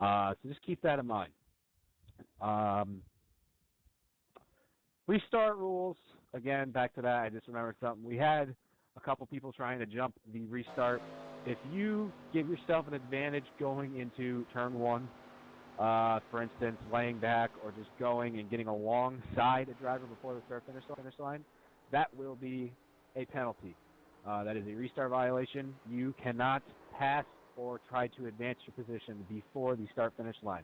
So just keep that in mind. Restart rules. Again, back to that. I just remembered something. We had a couple people trying to jump the restart. If you give yourself an advantage going into turn one, for instance, laying back or just going and getting alongside a driver before the start-finish line, that will be a penalty. That is a restart violation. You cannot pass or try to advance your position before the start-finish line.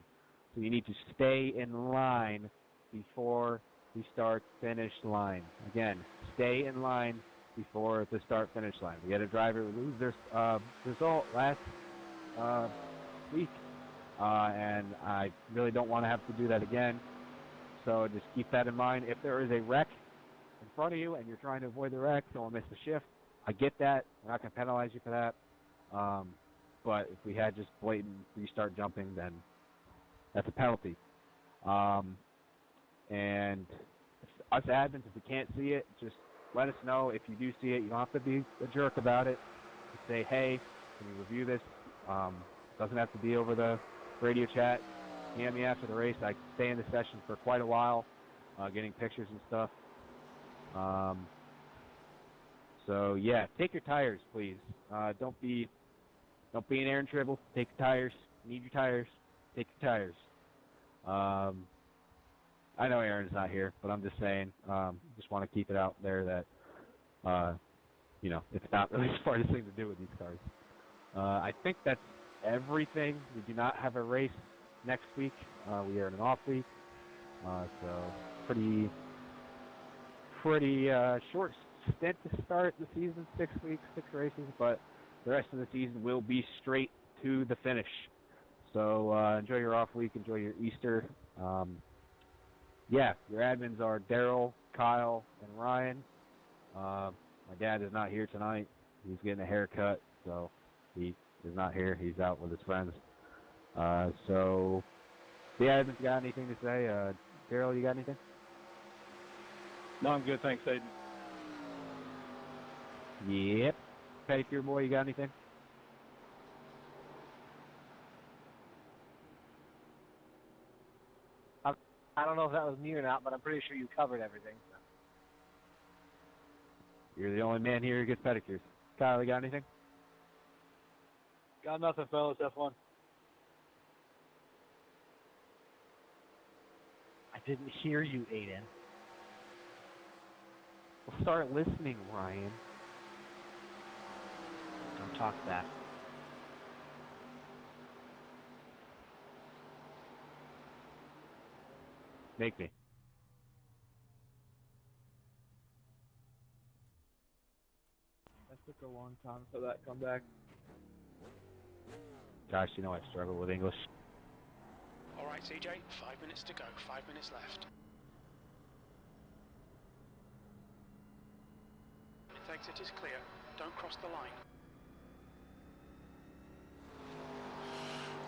So you need to stay in line before the start-finish line. Again, stay in line before the start-finish line. We had a driver lose their result last week, and I really don't want to have to do that again. So just keep that in mind. If there is a wreck in front of you and you're trying to avoid the wreck, don't miss the shift. I get that. We're not going to penalize you for that. But if we had just blatant restart jumping, then that's a penalty. And us admins, if we can't see it, just let us know. If you do see it, you don't have to be a jerk about it. Just say, hey, can you review this? Doesn't have to be over the radio chat. DM me after the race. I stay in the session for quite a while, getting pictures and stuff. So yeah, take your tires, please. Don't be an Aaron Tribble. Take your tires. Need your tires. Take your tires. I know Aaron's not here, but I'm just saying. Just want to keep it out there that it's not really the smartest thing to do with these cars. I think that's everything. We do not have a race next week. We are in an off week, so pretty short stint to start the season. 6 weeks, 6 races, but the rest of the season will be straight to the finish. So enjoy your off week, enjoy your Easter. Yeah, your admins are Daryl, Kyle, and Ryan. My dad is not here tonight. He's getting a haircut, so he is not here. He's out with his friends. So the admins got anything to say? Daryl, you got anything? No, I'm good. Thanks, Aiden. Yep. Pedicure boy, you got anything? I don't know if that was me or not, but I'm pretty sure you covered everything. So. You're the only man here who gets pedicures. Kyle, you got anything? Got nothing, fellas. Have fun. I didn't hear you, Aiden. Well, start listening, Ryan. Don't talk back. Make me. That took a long time for that comeback. Gosh, you know I struggle with English. All right, CJ, 5 minutes to go. 5 minutes left. It takes it is clear. Don't cross the line.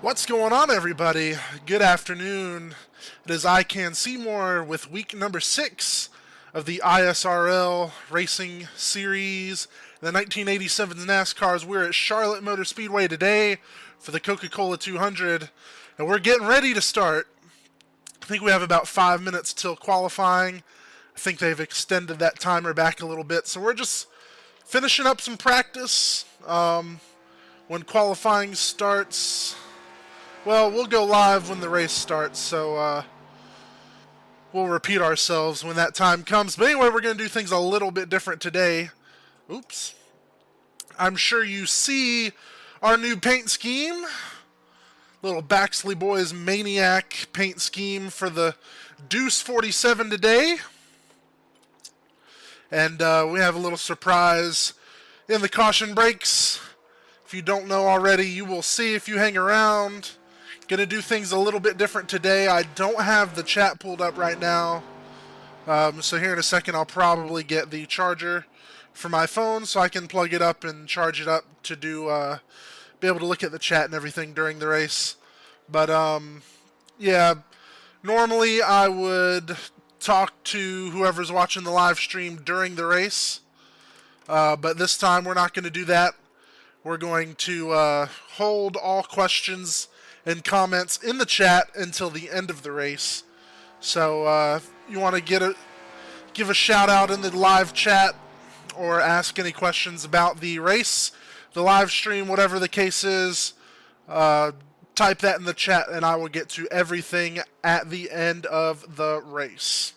What's going on, everybody? Good afternoon. It is iCanSeymour with week number 6 of the ISRL Racing Series. The 1987 NASCARs. We're at Charlotte Motor Speedway today for the Coca-Cola 200, and we're getting ready to start. I think we have about 5 minutes till qualifying. I think they've extended that timer back a little bit, so we're just finishing up some practice. When qualifying starts, well, we'll go live when the race starts, so we'll repeat ourselves when that time comes. But anyway, we're going to do things a little bit different today. Oops. I'm sure you see our new paint scheme. Little Baxley Boys MANIAC paint scheme for the Deuce 47 today. And we have a little surprise in the caution brakes. If you don't know already, you will see if you hang around. Gonna do things a little bit different today. I don't have the chat pulled up right now. So here in a second, I'll probably get the charger for my phone so I can plug it up and charge it up to do be able to look at the chat and everything during the race. But yeah, normally I would talk to whoever's watching the live stream during the race, but this time we're not going to do that. We're going to hold all questions and comments in the chat until the end of the race. So if you want to give a shout out in the live chat or ask any questions about the race, the live stream, whatever the case is, type that in the chat and I will get to everything at the end of the race.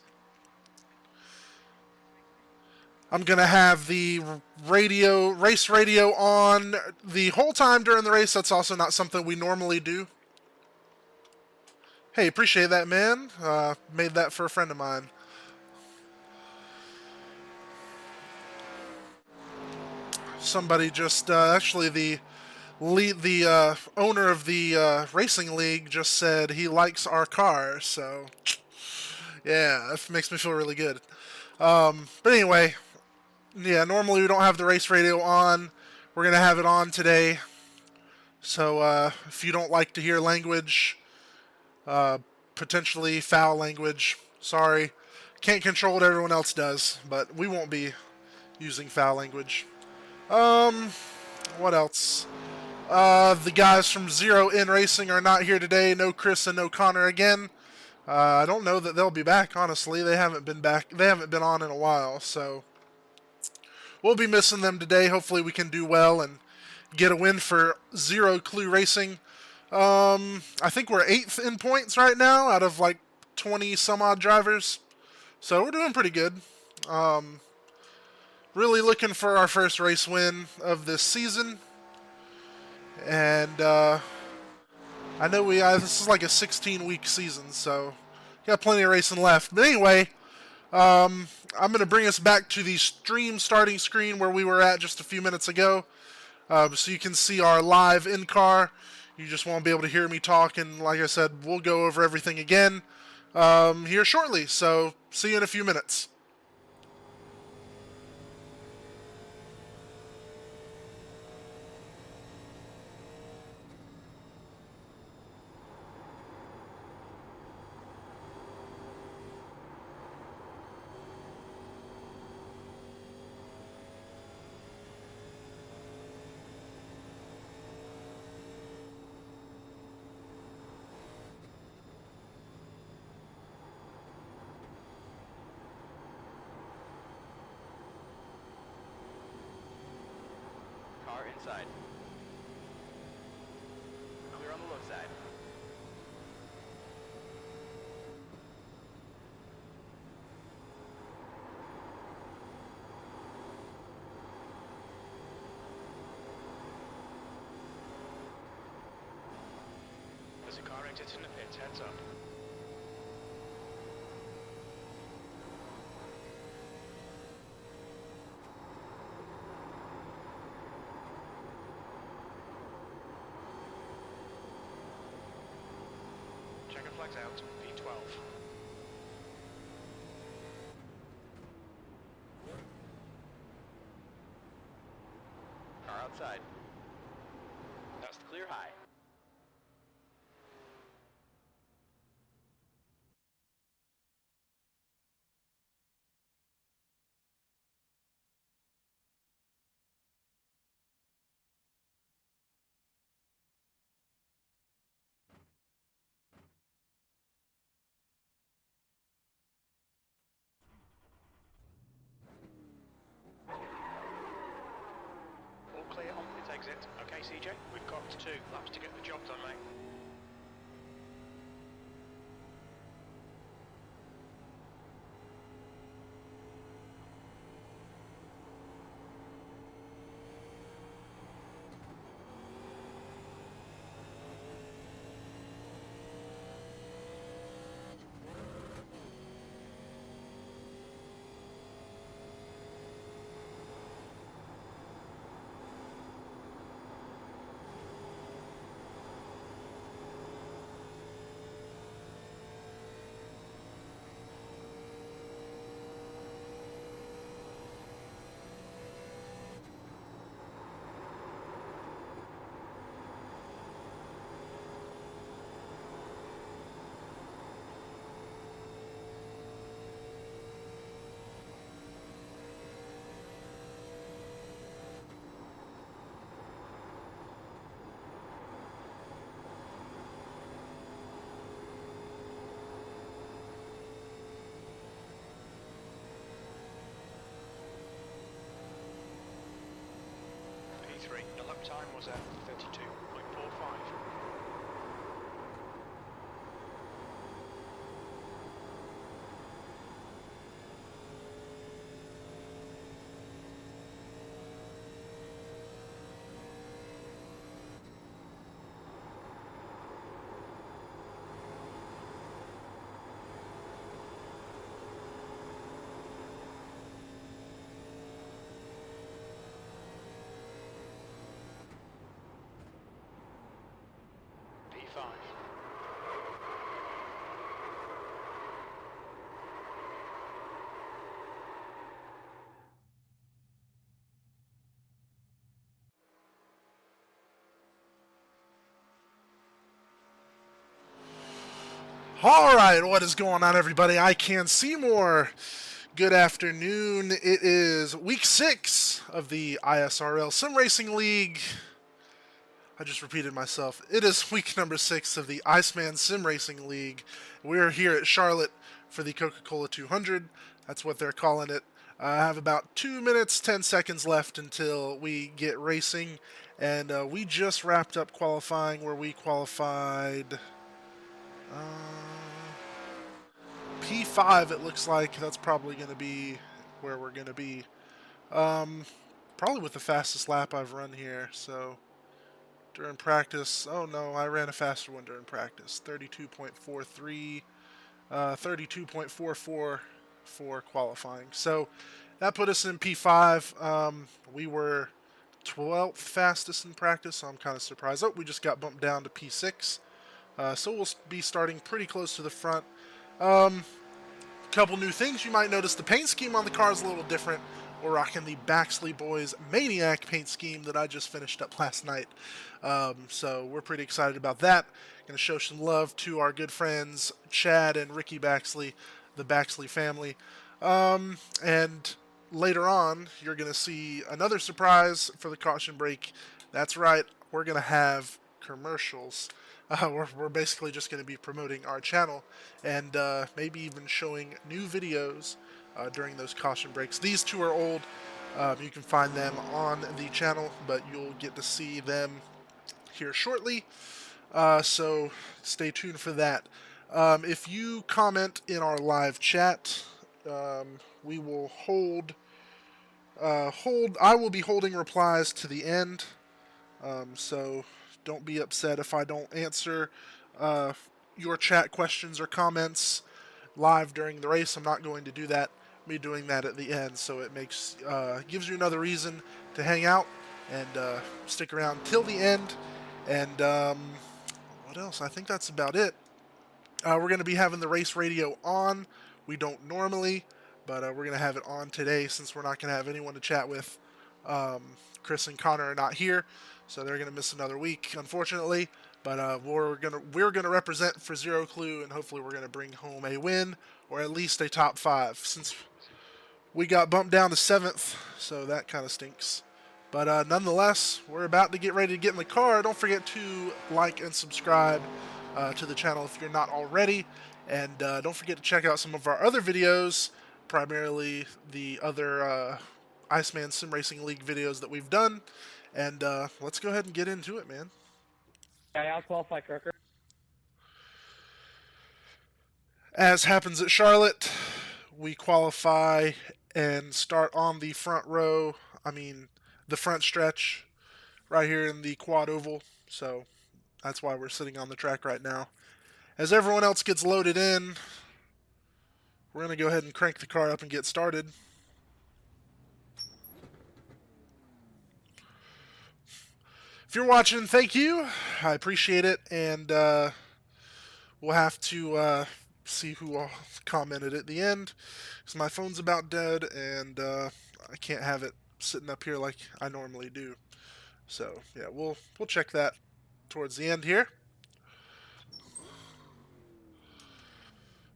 I'm going to have the race radio on the whole time during the race. That's also not something we normally do. Hey, appreciate that, man. Made that for a friend of mine. Somebody just, actually the owner of the racing league just said he likes our car. So, yeah, that makes me feel really good. But anyway, yeah, normally we don't have the race radio on. We're going to have it on today. So if you don't like to hear language, potentially foul language, sorry. Can't control what everyone else does, but we won't be using foul language. What else? The guys from Zero In Racing are not here today. No Chris and no Connor again. I don't know that they'll be back, honestly. They haven't been back. They haven't been on in a while, so we'll be missing them today. Hopefully we can do well and get a win for Zero Clue Racing. I think we're 8th in points right now out of like 20 some odd drivers. So we're doing pretty good. Really looking for our first race win of this season. And I know this is like a 16-week season, so got plenty of racing left. But anyway, I'm going to bring us back to the stream starting screen where we were at just a few minutes ago. So you can see our live in-car. You just won't be able to hear me talk, and like I said, we'll go over everything again here shortly. So see you in a few minutes. Inside. Clear on the low side. There's a car exiting the pits, heads up. Checker flags out, P12. Car outside. That's the clear high. All clear on pit exit. Okay, CJ, we've got 2 laps to go. P3. Your lap time was at 32.45. P5. Alright, what is going on, everybody? iCanSeymour. Good afternoon. It is week 6 of the ISRL Sim Racing League. I just repeated myself. It is week number 6 of the Iceman Sim Racing League. We're here at Charlotte for the Coca-Cola 200. That's what they're calling it. I have about 2 minutes, 10 seconds left until we get racing. And we just wrapped up qualifying where we qualified... P5, it looks like. That's probably going to be where we're going to be. Probably with the fastest lap I've run here. So during practice, oh no, I ran a faster one during practice. 32.43, 32.44 for qualifying. So that put us in P5. We were 12th fastest in practice, so I'm kind of surprised. Oh, we just got bumped down to P6. So we'll be starting pretty close to the front. Couple new things. You might notice the paint scheme on the car is a little different. We're rocking the Baxley Boys MANIAC paint scheme that I just finished up last night. So we're pretty excited about that. Going to show some love to our good friends Chad and Ricky Baxley, the Baxley family. And later on, you're going to see another surprise for the caution break. That's right, we're going to have commercials. We're basically just going to be promoting our channel and maybe even showing new videos during those caution breaks. These two are old. You can find them on the channel, but you'll get to see them here shortly. So stay tuned for that. If you comment in our live chat, we will I will be holding replies to the end. So don't be upset if I don't answer your chat questions or comments live during the race. I'm not going to do that. I'll be doing that at the end, so it makes gives you another reason to hang out and stick around till the end. And what else? I think that's about it. We're going to be having the race radio on. We don't normally, but we're going to have it on today since we're not going to have anyone to chat with. Chris and Connor are not here, so they're going to miss another week, unfortunately. But we're gonna represent for Zero Clue, and hopefully we're gonna bring home a win or at least a top 5. Since we got bumped down to 7th, so that kind of stinks. But nonetheless, we're about to get ready to get in the car. Don't forget to like and subscribe to the channel if you're not already, and don't forget to check out some of our other videos, primarily the other Iceman Sim Racing League videos that we've done. And let's go ahead and get into it, man. I'll qualify Kirker. As happens at Charlotte, we qualify and start on the front row. I mean, the front stretch right here in the quad oval. So that's why we're sitting on the track right now. As everyone else gets loaded in, we're going to go ahead and crank the car up and get started. If you're watching, thank you. I appreciate it, and we'll have to see who all commented at the end, because my phone's about dead, and I can't have it sitting up here like I normally do. So yeah, we'll check that towards the end here.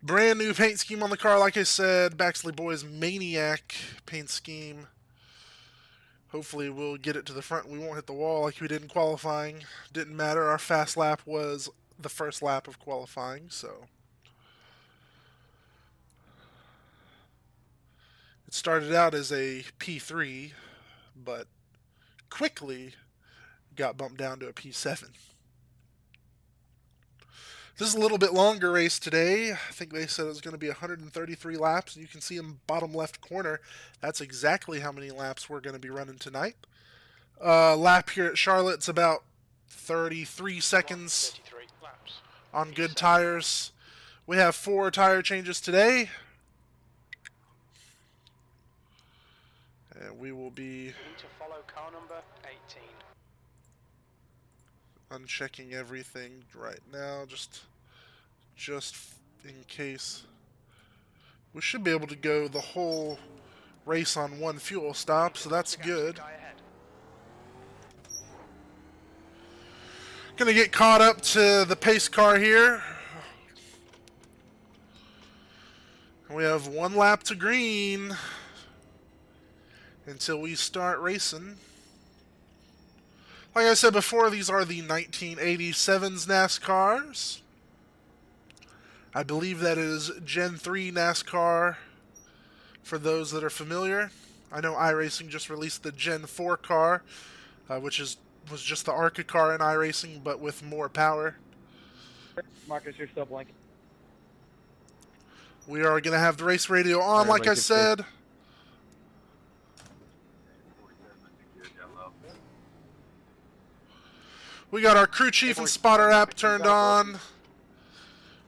Brand new paint scheme on the car, like I said, Baxley Boys MANIAC paint scheme. Hopefully we'll get it to the front. We won't hit the wall like we did in qualifying. Didn't matter. Our fast lap was the first lap of qualifying, so. It started out as a P3, but quickly got bumped down to a P7. This is a little bit longer race today. I think they said it was going to be 133 laps. You can see in bottom left corner, that's exactly how many laps we're going to be running tonight. Lap here at Charlotte's about 33 seconds 33 laps. on good tires. We have 4 tire changes today. And we will be You need to follow car number 18. unchecking everything right now, just in case. We should be able to go the whole race on one fuel stop, so that's good. Guy ahead. Gonna get caught up to the pace car here. We have 1 lap to green until we start racing. Like I said before, these are the 1987's NASCARs. I believe that is Gen 3 NASCAR for those that are familiar. I know iRacing just released the Gen 4 car, which was just the ARCA car in iRacing, but with more power. Marcus, you're still blinking. We are going to have the race radio on, like I said. We got our crew chief and spotter app turned on.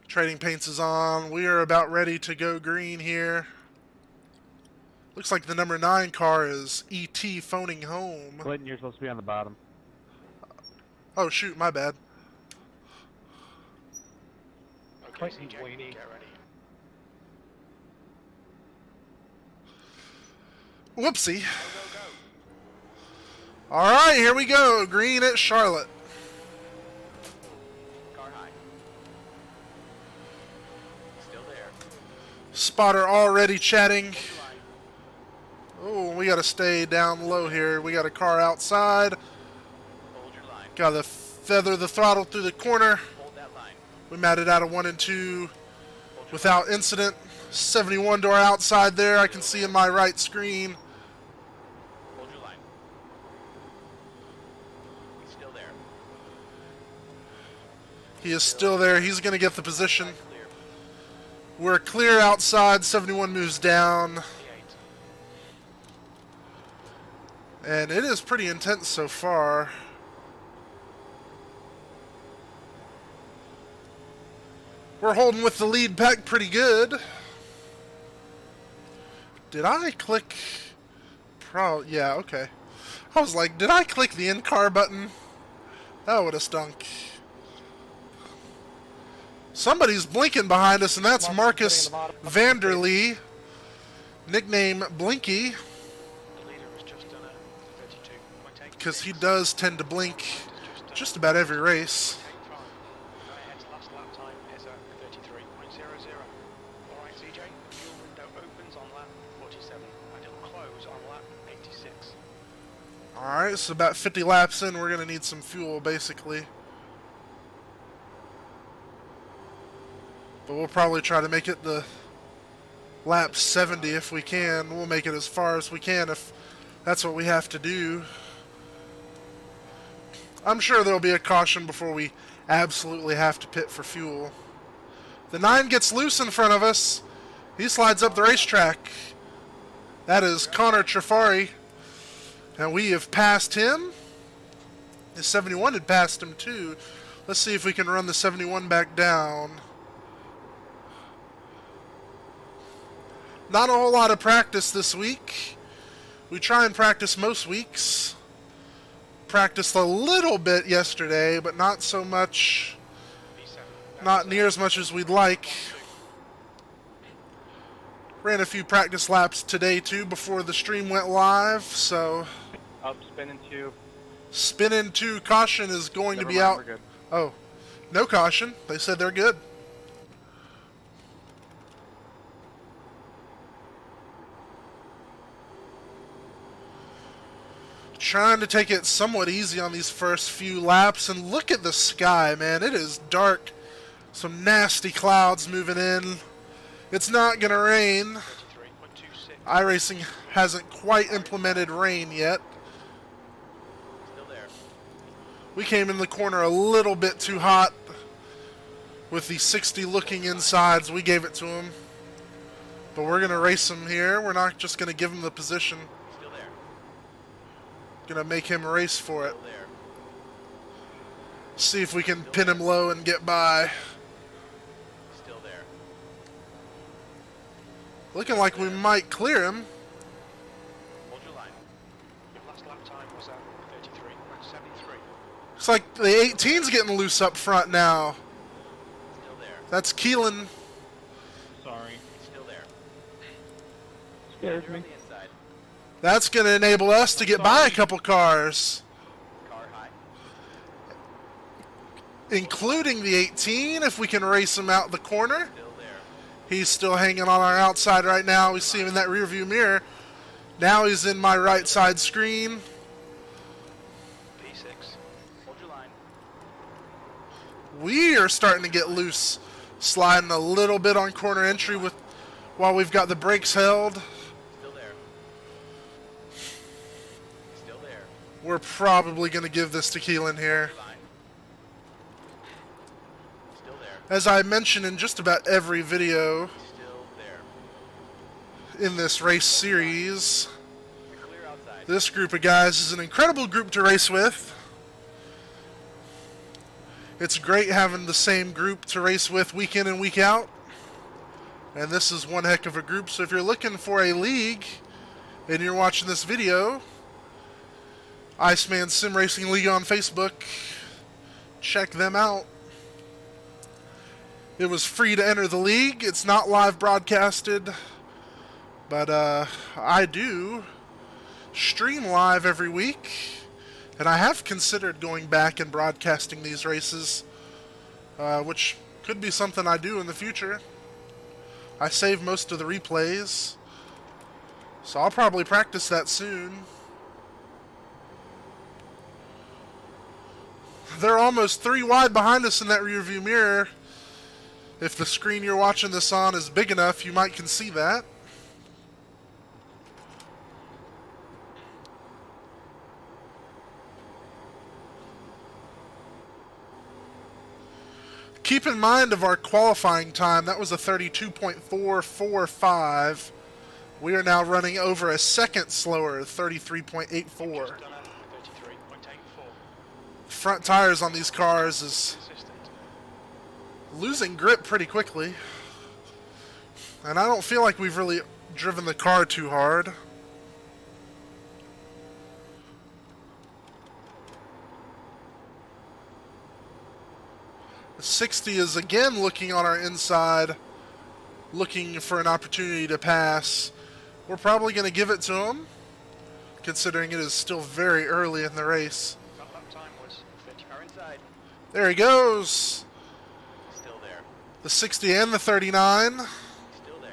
Trading paints is on. We are about ready to go green here. Looks like the number 9 car is ET phoning home. Clinton, you're supposed to be on the bottom. Oh shoot, my bad. Okay, Clinton CJ, Weenie. get ready. Whoopsie. Go, go, go. Alright, here we go. Green at Charlotte. Car high. Still there. Spotter already chatting. Line. Oh, we gotta stay down low here. We got a car outside. Hold your line. Gotta feather the throttle through the corner. Hold that line. We matted out a 1 and 2 Hold your without incident. 71 door outside there. I can see in my right screen. line. Hold your line. He's still there. He is still there. He's gonna get the position. Clear. We're clear outside. 71 moves down. The 8. And it is pretty intense so far. We're holding with the lead pack pretty good. Did I click? Yeah, okay. I was like, did I click the in-car button? That would have stunk. Somebody's blinking behind us, and that's Marcus Vanderlee, nickname Blinky, The leader has just done a 32.8. because he does tend to blink just about every race. Take 5. Guy ahead's last lap time is a 33.00. Alright, CJ, the fuel window opens on lap 47 and it'll close on lap 86. Alright, so about 50 laps in, we're going to need some fuel, basically. But we'll probably try to make it the lap 70 if we can. We'll make it as far as we can if that's what we have to do. I'm sure there'll be a caution before we absolutely have to pit for fuel. The 9 gets loose in front of us. He slides up the racetrack. That is Connor Trafari. And we have passed him. The 71 had passed him too. Let's see if we can run the 71 back down. Not a whole lot of practice this week. We try and practice most weeks. Practiced a little bit yesterday, but not so much. V7. Not near as much as we'd like. Ran a few practice laps today too before the stream went live, so Up, spinning 2. spin into caution is going to Never be mind, out. we're good. Oh, no caution. They said they're good. Trying to take it somewhat easy on these first few laps, and look at the sky, man. It is dark. Some nasty clouds moving in. It's not gonna rain. 33.26. iRacing hasn't quite implemented rain yet. Still there. We came in the corner a little bit too hot with the 60 looking insides. We gave it to him. But we're going to race him here. We're not just going to give him the position. Still there. Going to make him race for it. Still there. See if we can pin him low and get by. Still there. Looking like we might clear him. Hold your line. Your last lap time was at 33.73. Looks like the 18's getting loose up front now. Still there. That's Keelan. Sorry. Still there. Scares You're me. on the inside. That's going to enable us to get by a couple cars, Car high. including the 18 if we can race him out the corner. Still there. He's still hanging on our outside right now. We see him in that rear view mirror. Now he's in my right side screen. P6. Hold your line. We are starting to get loose, sliding a little bit on corner entry with while we've got the brakes held. Still there. Still there. We're probably going to give this to Keelan here. Line. Still there. As I mentioned in just about every video Still there. in this race series, You're clear outside. this group of guys is an incredible group to race with. It's great having the same group to race with week in and week out. And this is one heck of a group. So if you're looking for a league and you're watching this video, Iceman Sim Racing League on Facebook, check them out. It was free to enter the league. It's not live broadcasted, but I do stream live every week, and I have considered going back and broadcasting these races, which could be something I do in the future. I save most of the replays, so I'll probably practice that soon. They're almost 3 wide behind us in that rear view mirror. If the screen you're watching this on is big enough, you might can see that. Keep in mind of our qualifying time, that was a 32.445. We are now running over a second slower, 33.84. Just done at 33.84. Front tires on these cars is Consistent. losing grip pretty quickly. And I don't feel like we've really driven the car too hard. The 60 is again looking on our inside, looking for an opportunity to pass. We're probably going to give it to him, considering it is still very early in the race. That lap time was 30. Car inside. There he goes. Still there. The 60 and the 39. Still there.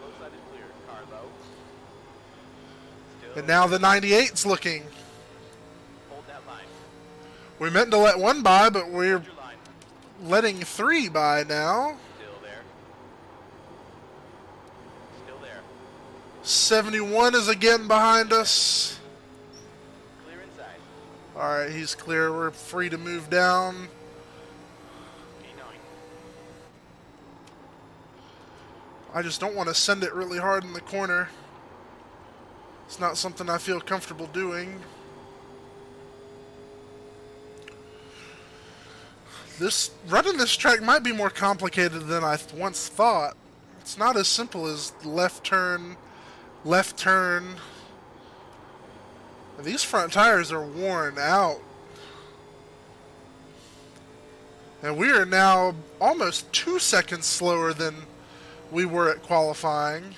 Low side is clear. Car low. Still. And now the 98's looking. Hold that line. We meant to let one by, but we're Hold your line. letting 3 by now. Still there. Still there. 71 is again behind us. Clear inside. Alright, he's clear. We're free to move down. P9. I just don't want to send it really hard in the corner. It's not something I feel comfortable doing. Running this track might be more complicated than I once thought. It's not as simple as left turn, left turn. These front tires are worn out. And we are now almost 2 seconds slower than we were at qualifying.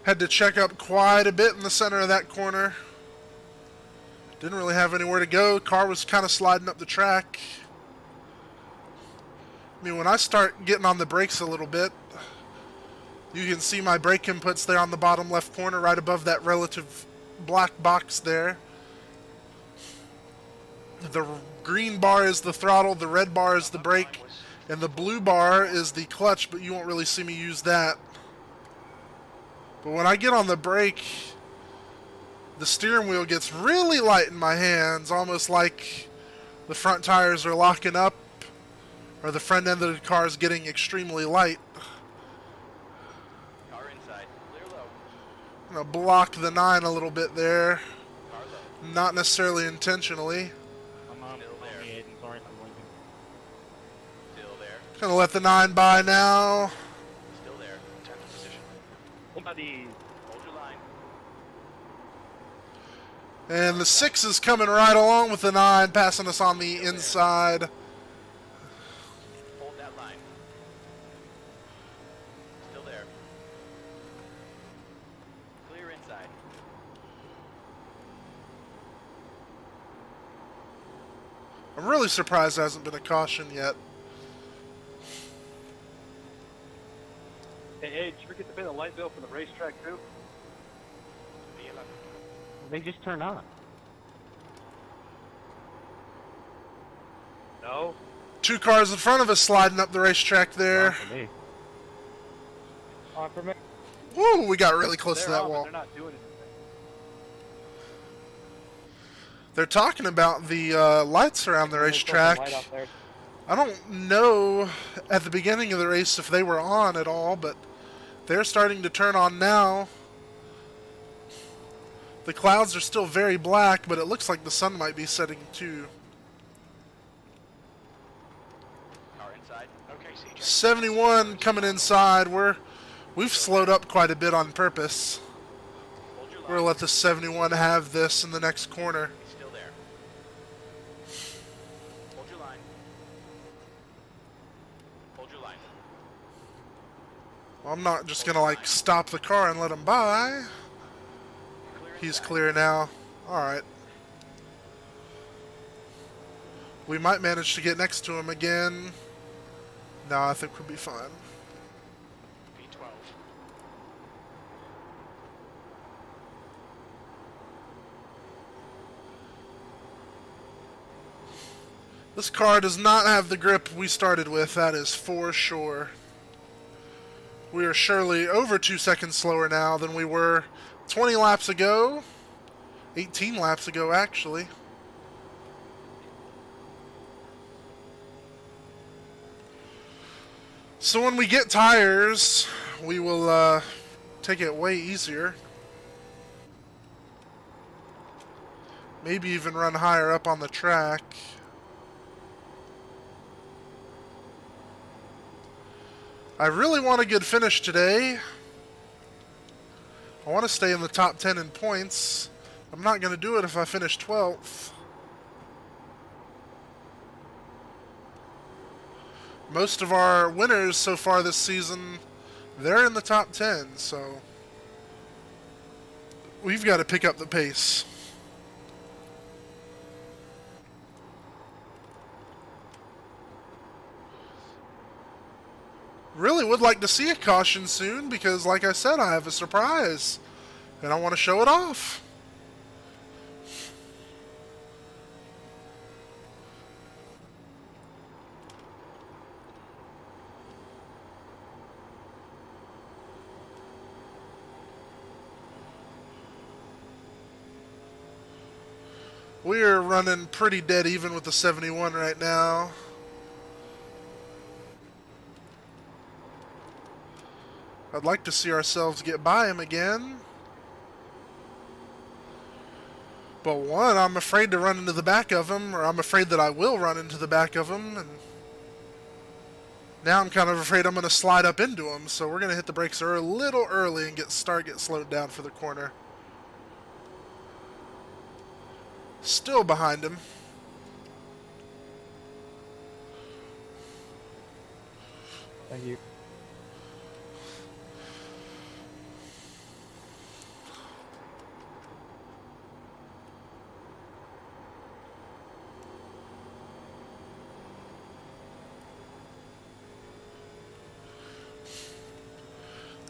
Had to check up quite a bit in the center of that corner. Didn't really have anywhere to go. Car was kind of sliding up the track. I mean, when I start getting on the brakes a little bit, you can see my brake inputs there on the bottom left corner, right above that relative black box there. The green bar is the throttle, the red bar is the brake, And the blue bar is the clutch, but you won't really see me use that. But when I get on the brake, the steering wheel gets really light in my hands, almost like the front tires are locking up or the front end of the car is getting extremely light. Car inside. Clear low. I'm going to block the 9 a little bit there. Car low. Not necessarily intentionally. I'm on Still there. me, Aiden. Sorry for blinking. Still there. Going to let the 9 by now. Still there. 10th position. Buddy. Hold your line. And the 6 is coming right along with the 9, passing us on the inside. Hold that line. Still there. Clear inside. I'm really surprised there hasn't been a caution yet. Hey, did you forget to pay the light bill for the racetrack too? They just turn on. No. 2 cars in front of us sliding up the racetrack there. Not for me. On for me. Woo, we got really close to They're that on, but wall. they're not doing anything. They're talking about the lights around the There's still some racetrack. light out there. I don't know at the beginning of the race if they were on at all, but they're starting to turn on now. The clouds are still very black, but it looks like the sun might be setting too. Car inside. Okay, CJ. 71 coming inside. We've slowed up quite a bit on purpose. Hold your We're line. gonna let the 71 have this in the next corner. Still there. Hold your line. Hold your line. Well, I'm not just gonna like stop the car and let him by. Clear He's inside. clear now. Alright. We might manage to get next to him again. No, I think we'll be fine. P12. This car does not have the grip we started with, that is for sure. We are surely over 2 seconds slower now than we were 20 laps ago. 18 laps ago, actually. So when we get tires, we will take it way easier. Maybe even run higher up on the track. I really want a good finish today. I want to stay in the top 10 in points. I'm not going to do it if I finish 12th. Most of our winners so far this season, they're in the top 10, so we've got to pick up the pace. Really would like to see a caution soon because, like I said, I have a surprise and I want to show it off. We are running pretty dead even with the 71 right now. I'd like to see ourselves get by him again. But one, I'm afraid to run into the back of him, or I'm afraid that I will run into the back of him, and now I'm kind of afraid I'm going to slide up into him, so we're going to hit the brakes a little early and get slowed down for the corner. Still behind him. Thank you.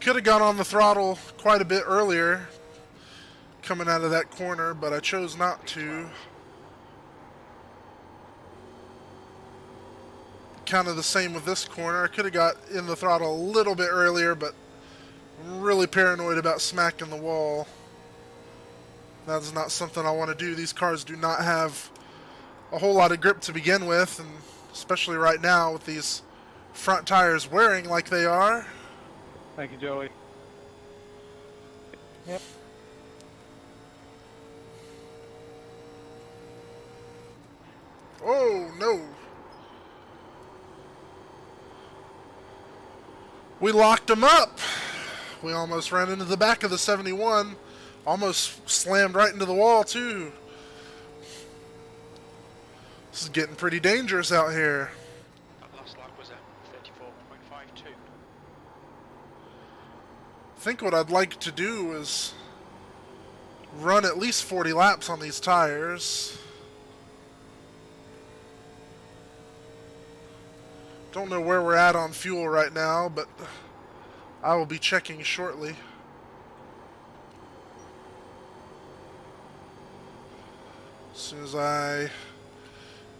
Could have gone on the throttle quite a bit earlier coming out of that corner, but I chose not to. kind of the same with this corner. I could have got in the throttle a little bit earlier, but I'm really paranoid about smacking the wall. That is not something I want to do. These cars do not have a whole lot of grip to begin with, and especially right now with these front tires wearing like they are. Thank you, Joey. Yep. Oh, no. We locked him up. We almost ran into the back of the 71. Almost slammed right into the wall, too. This is getting pretty dangerous out here. That last lap was at 34.52. I think what I'd like to do is run at least 40 laps on these tires. Don't know where we're at on fuel right now, but I will be checking shortly. As soon as I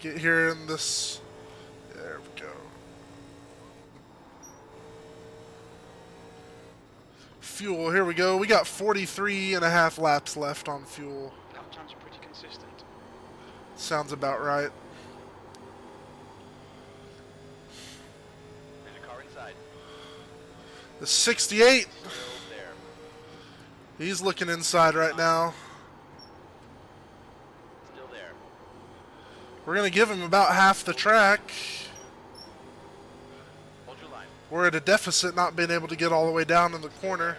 get here in this... There we go. Fuel, here we go. We got 43.5 laps left on fuel. Lap times are pretty consistent. Sounds about right. There's a car inside. The 68. Still there. He's looking inside right now. Still there. We're going to give him about half the track. Hold your line. We're at a deficit not being able to get all the way down in the corner.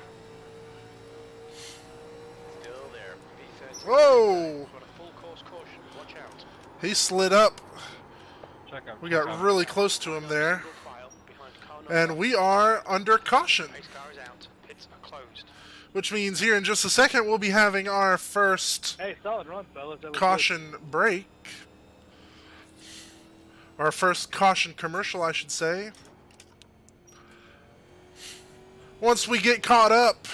Still there. V30. Whoa! Got a full course caution. Watch out. He slid up. Check out. We got really close to him there. Single file behind car number And we are under caution. Pace car is out. Pits are closed. Which means here in just a second we'll be having our first Hey, solid run, fellas. That was caution break. Our first caution commercial, I should say. Once we get caught up,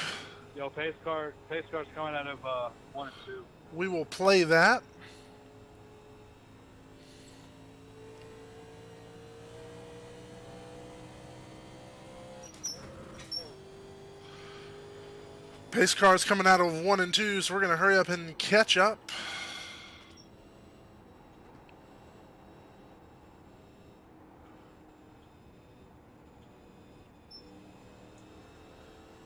good. Yo, pace car's coming out of 1 and 2. we will play that. Pace cars coming out of 1 and 2, so we're going to hurry up and catch up.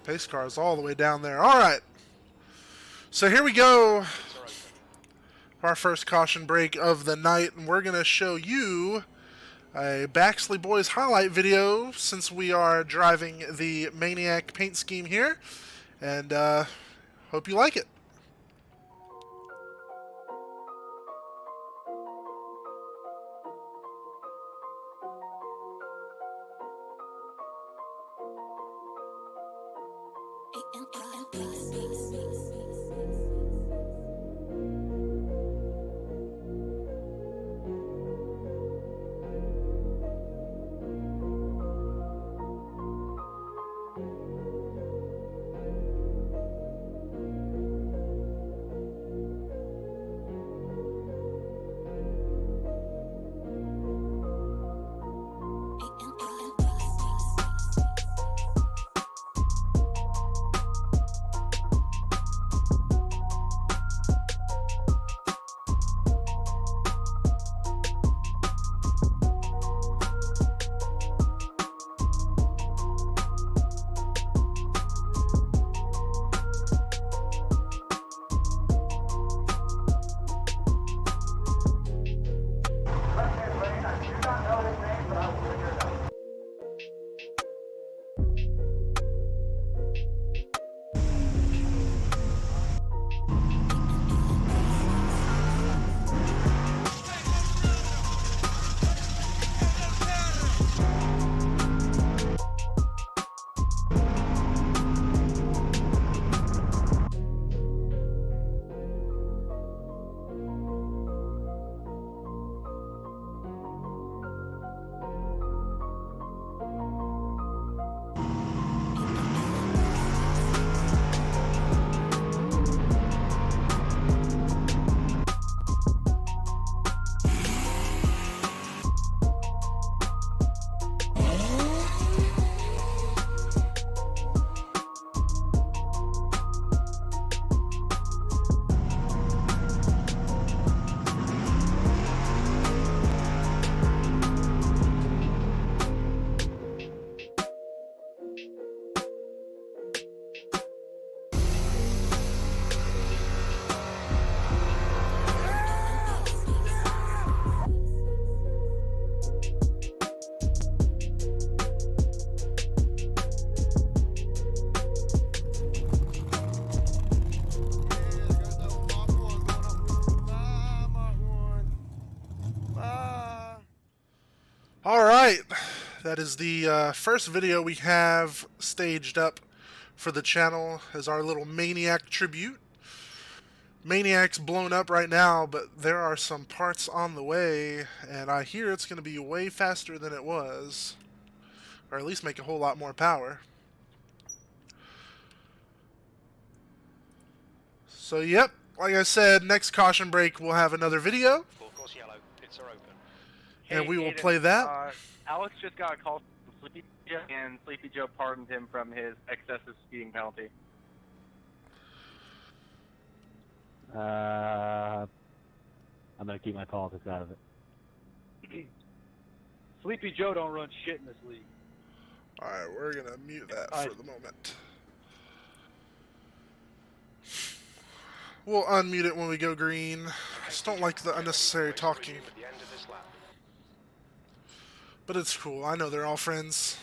Pace cars all the way down there. All right. So here we go. Our first caution break of the night, and we're going to show you a Baxley Boys highlight video since we are driving the MANIAC paint scheme here. And hope you like it. That is the first video we have staged up for the channel as our little Maniac tribute. Maniac's blown up right now, but there are some parts on the way, and I hear it's going to be way faster than it was. Or at least make a whole lot more power. So, yep, like I said, next caution break we'll have another video. Full course yellow, pits are open. And we will Aiden, play that. Alex just got a call from Sleepy Joe, and Sleepy Joe pardoned him from his excessive speeding penalty. I'm gonna keep my politics out of it. Sleepy Joe don't run shit in this league. Alright, we're going to mute that for the moment. We'll unmute it when we go green. I just don't like the unnecessary talking. At the end of this lap. But it's cool. I know they're all friends.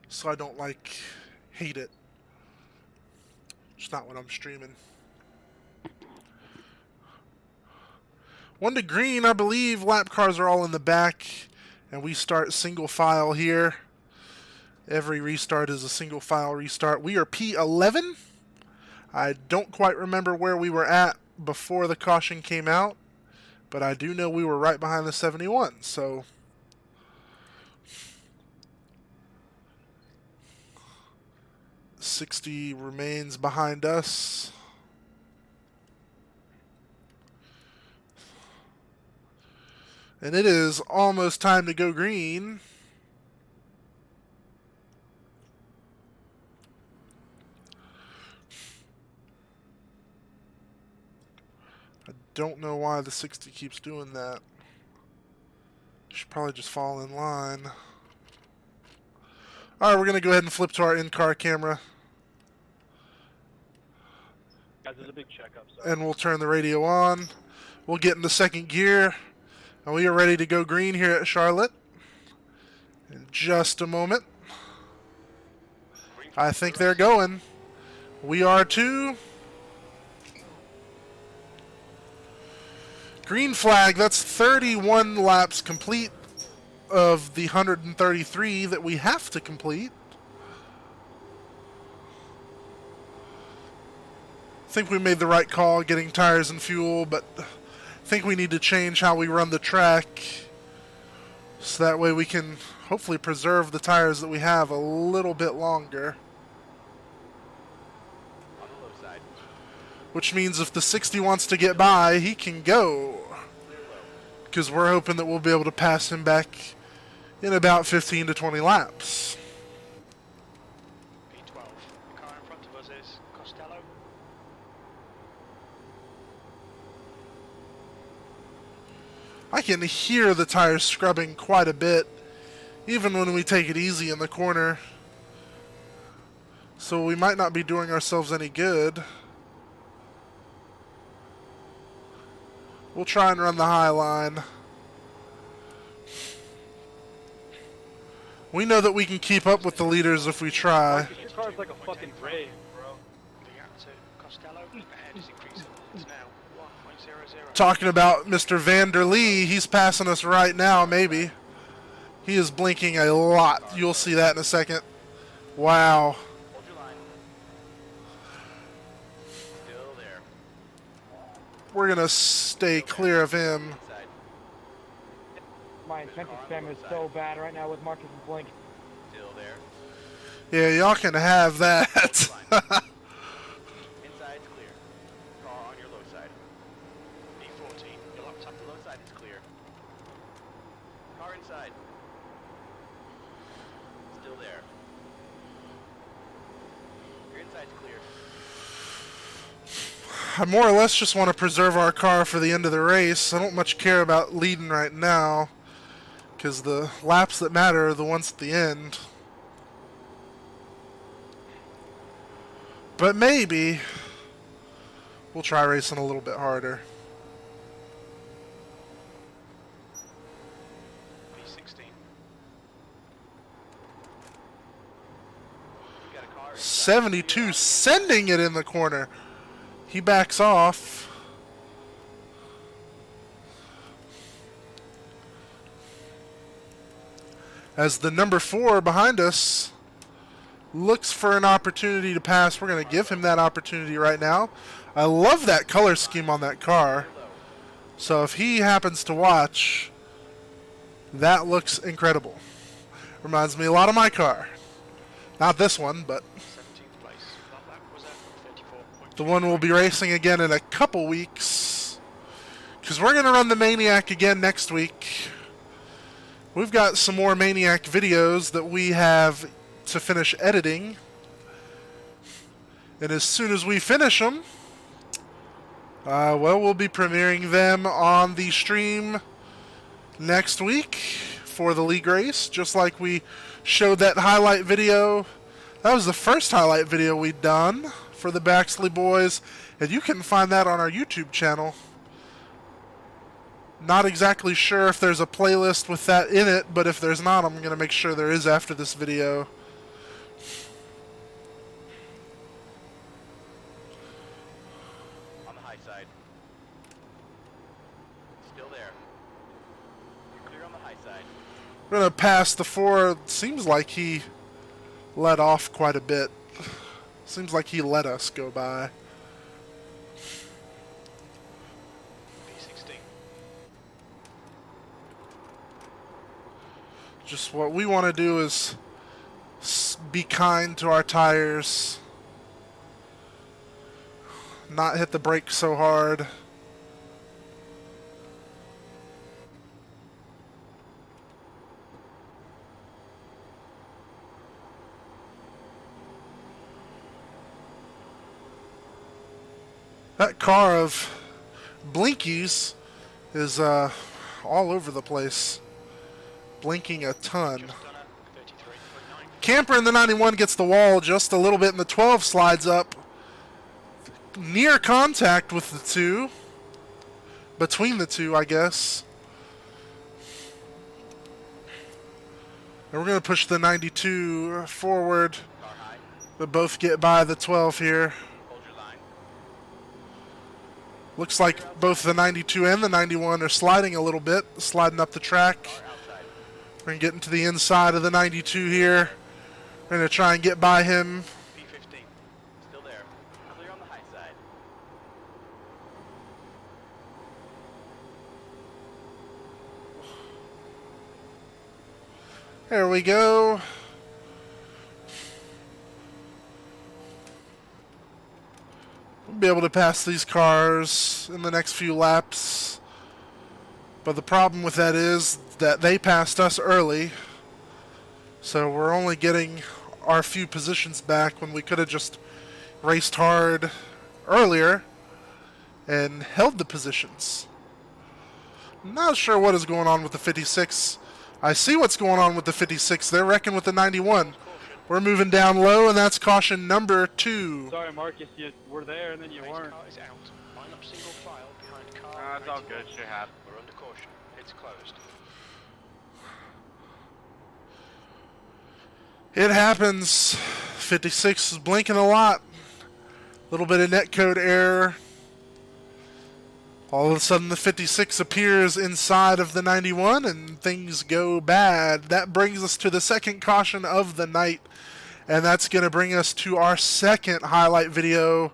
So I don't hate it. It's not when I'm streaming. 1 to green, I believe. Lap cars are all in the back. And we start single file here. Every restart is a single file restart. We are P11. I don't quite remember where we were at before the caution came out. But I do know we were right behind the 71. So 60 remains behind us. And it is almost time to go green. I don't know why the 60 keeps doing that. Should probably just fall in line. Alright, we're going to go ahead and flip to our in-car camera. Guys, there's a big checkup. And we'll turn the radio on. We'll get into second gear. And we are ready to go green here at Charlotte. In just a moment. I think they're going. We are too. Green flag, that's 31 laps complete of the 133 that we have to complete. I think we made the right call getting tires and fuel, but I think we need to change how we run the track so that way we can hopefully preserve the tires that we have a little bit longer. On the low side. Which means if the 60 wants to get by, he can go. Because we're hoping that we'll be able to pass him back in about 15 to 20 laps. P12. The car in front of us is Costello. I can hear the tires scrubbing quite a bit, even when we take it easy in the corner. So we might not be doing ourselves any good. We'll try and run the high line. We know that we can keep up with the leaders if we try. Your car's like a fucking grave, bro. The out to Costello. Ahead is increasing. It's now 1.00. Talking about Mr. Vander Lee, he's passing us right now, maybe. He is blinking a lot. You'll see that in a second. Wow. Hold your line. Still there. We're going to stay clear of him. Inside. My incentive spam is so bad right now with Marcus and Blink. Still there. Yeah, y'all can have that. Inside's clear. Car on your low side. P14. You're locked up. The low side is clear. Car inside. Still there. Your inside's clear. I more or less just want to preserve our car for the end of the race. I don't much care about leading right now, because the laps that matter are the ones at the end. But maybe we'll try racing a little bit harder. P16. We got a car. 72 sending it in the corner. He backs off. as the number 4 behind us looks for an opportunity to pass. We're going to give him that opportunity right now. I love that color scheme on that car. So if he happens to watch, that looks incredible. Reminds me a lot of my car. Not this one, but 17th place. That lap was at 34.2. the one we'll be racing again in a couple weeks. Because we're going to run the MANIAC again next week. We've got some more MANIAC videos that we have to finish editing. And as soon as we finish them, well, we'll be premiering them on the stream next week for the league race, just like we showed that highlight video. That was the first highlight video we'd done for the Baxley boys, and you can find that on our YouTube channel. Not exactly sure if there's a playlist with that in it, but if there's not, I'm going to make sure there is after this video. On the high side. Still there. Clear on the high side. We're going to pass the 4. It seems like he let off quite a bit. Seems like he let us go by. P16. Just what we want to do is be kind to our tires. Not hit the brakes so hard. That car of Blinkies is all over the place. Blinking a ton. Just done at 33.9. Camper in the 91 gets the wall just a little bit, and the 12 slides up. Near contact with the 2. Between the 2, I guess. And we're going to push the 92 forward. Car high. But both get by the 12 here. Hold your line. Looks like both the 92 and the 91 are sliding a little bit. Sliding up the track. Car outside. We're going to get into the inside of the 92 here. We're going to try and get by him. P15. Still there. Clear on the high side. There we go. We'll be able to pass these cars in the next few laps. But the problem with that is that they passed us early. So we're only getting our few positions back when we could have just raced hard earlier and held the positions. Not sure what is going on with the 56. I see what's going on with the 56. They're wrecking with the 91. We're moving down low, and that's caution number 2. Sorry, Marcus, you were there and then you Race weren't. car is out. Line up single file behind car. It's all 91. good. Shit happens. We're under caution. It's closed. It happens. 56 is blinking a lot. A little bit of netcode error. All of a sudden the 56 appears inside of the 91 and things go bad. That brings us to the second caution of the night. And that's going to bring us to our second highlight video,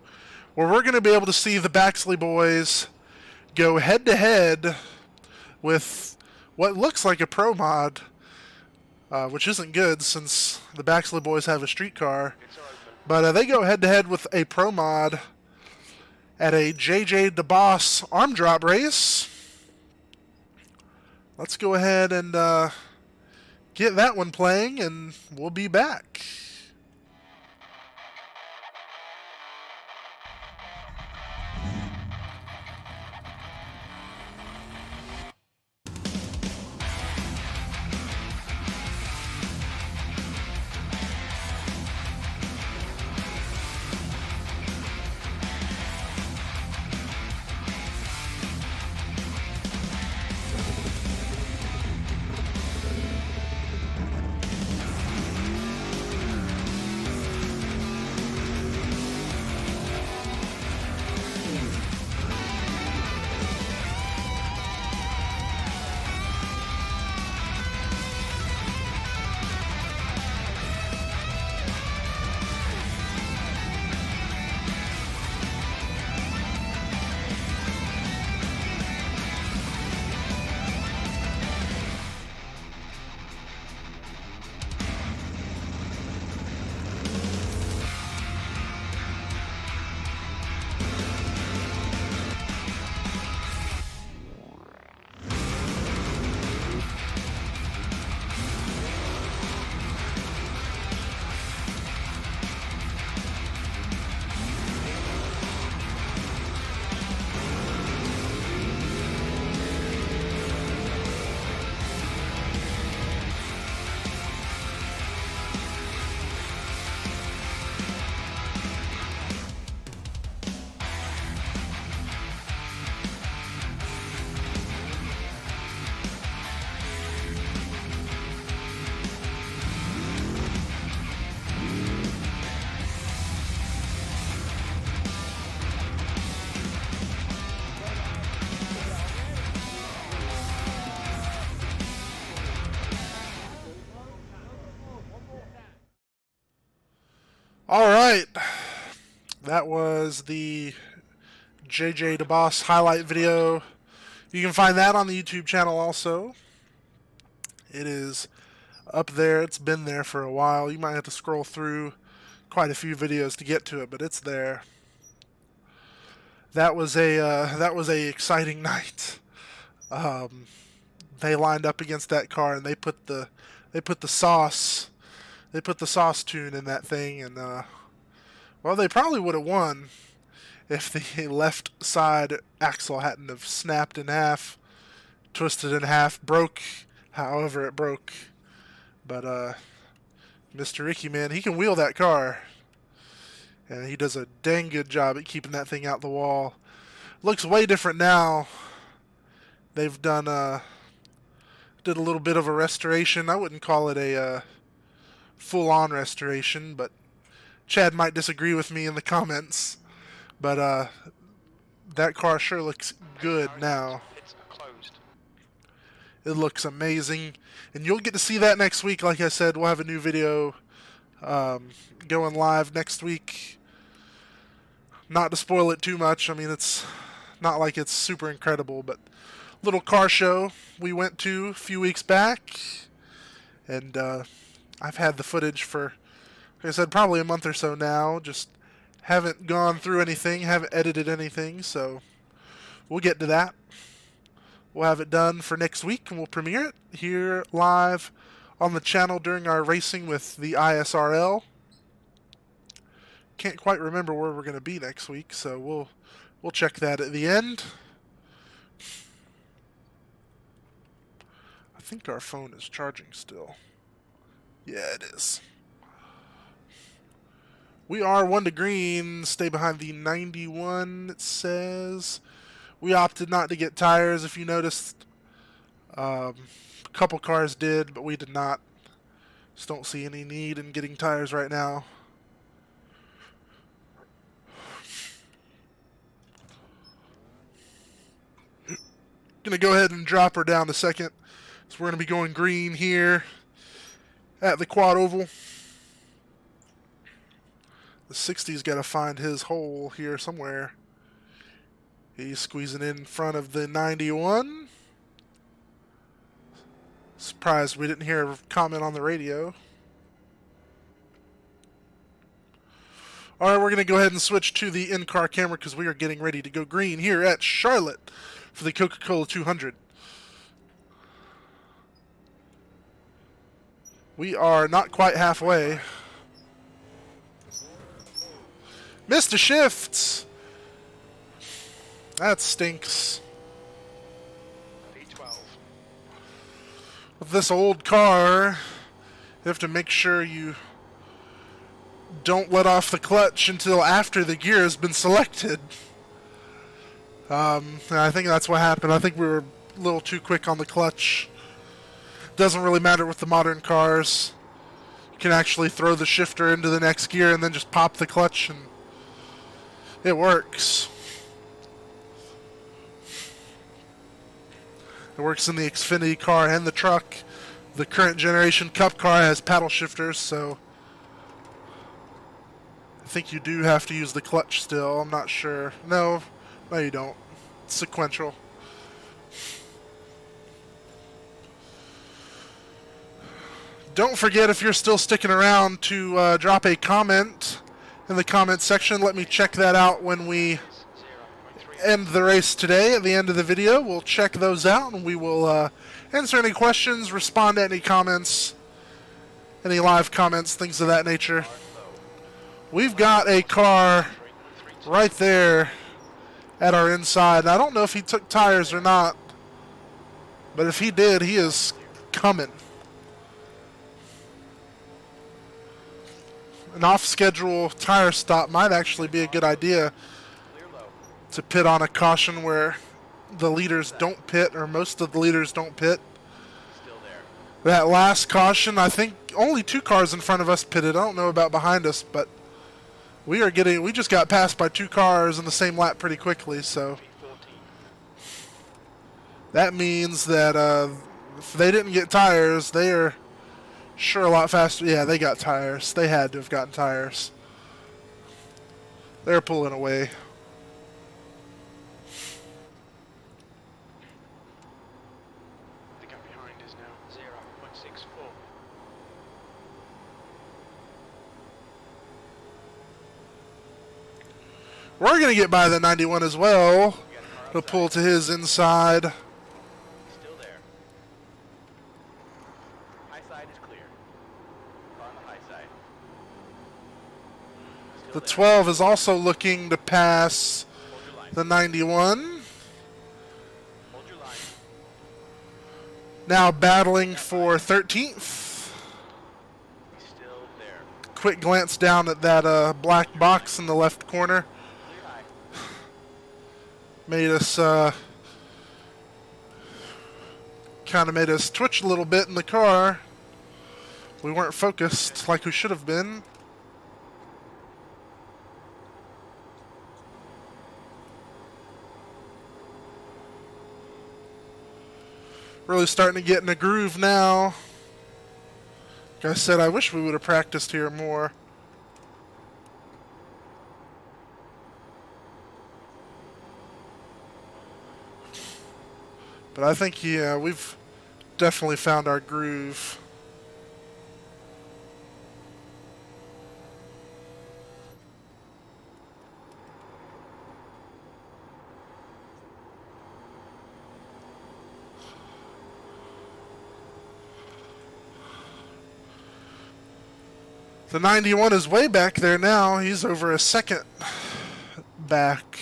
where we're going to be able to see the Baxley boys go head to head with what looks like a pro mod. Which isn't good since the Baxley boys have a street car. But they go head-to-head with a pro mod at a JJ DeBoss arm drop race. Let's go ahead and get that one playing, and we'll be back. All right. That was the JJ DeBoss highlight video. You can find that on the YouTube channel also. It is up there. It's been there for a while. You might have to scroll through quite a few videos to get to it, but it's there. That was a exciting night. They lined up against that car and they put the sauce tune in that thing, and well, they probably would have won if the left side axle hadn't have snapped in half, twisted in half, broke however it broke. But Mr. Ricky, man, he can wheel that car, and he does a dang good job at keeping that thing out the wall. Looks way different now. They've done did a little bit of a restoration. I wouldn't call it a full-on restoration, but Chad might disagree with me in the comments. But that car sure looks good now. It's closed. It looks amazing, and you'll get to see that next week. Like I said, we'll have a new video going live next week. Not to spoil it too much. I mean, it's not like it's super incredible, but little car show we went to a few weeks back, and I've had the footage for, like I said, probably a month or so now. Just haven't gone through anything, haven't edited anything, so we'll get to that. We'll have it done for next week, and we'll premiere it here live on the channel during our racing with the ISRL. Can't quite remember where we're going to be next week, so we'll check that at the end. I think our phone is charging still. Yeah, it is. We are 1 to green. Stay behind the 91, it says. We opted not to get tires, if you noticed. A couple cars did, but we did not. Just don't see any need in getting tires right now. Gonna go ahead and drop her down a second. So we're gonna be going green here at the quad oval. The 60's got to find his hole here somewhere. He's squeezing in front of the 91. Surprised we didn't hear a comment on the radio. Alright, we're going to go ahead and switch to the in-car camera because we are getting ready to go green here at Charlotte for the Coca-Cola 200. We are not quite halfway. Missed a shift. That stinks. P12. With this old car, you have to make sure you don't let off the clutch until after the gear has been selected. And I think that's what happened. I think we were a little too quick on the clutch. Doesn't really matter with the modern cars. You can actually throw the shifter into the next gear and then just pop the clutch, and it works. It works in the Xfinity car and the truck. The current generation Cup car has paddle shifters, so I think you do have to use the clutch still. I'm not sure. No you don't. It's sequential. Don't forget, if you're still sticking around, to drop a comment in the comment section. Let me check that out when we end the race today. At the end of the video, we'll check those out, and we will answer any questions, respond to any comments, any live comments, things of that nature. We've got a car right there at our inside. I don't know if he took tires or not, but if he did, he is coming. An off-schedule tire stop might actually be a good idea, to pit on a caution where the leaders don't pit, or most of the leaders don't pit. That last caution, I think only 2 cars in front of us pitted. I don't know about behind us, but we just got passed by 2 cars in the same lap pretty quickly, so that means that if they didn't get tires, they are sure a lot faster. Yeah, they got tires. They had to have gotten tires. They're pulling away. The gap behind is now 0.64. We're going to get by the 91 as well. He'll pull to his inside. Still there. High side is clear. Car on the high side. The 12 is also looking to pass the 91. Hold your line. Now battling for 13th. Still there. Quick glance down at that black box in the left corner. Clear high. Made us kind of made us twitch a little bit in the car. We weren't focused like we should have been. Really starting to get in a groove now. Like I said, I wish we would have practiced here more. But I think, yeah, we've definitely found our groove. The 91 is way back there now. He's over a second back.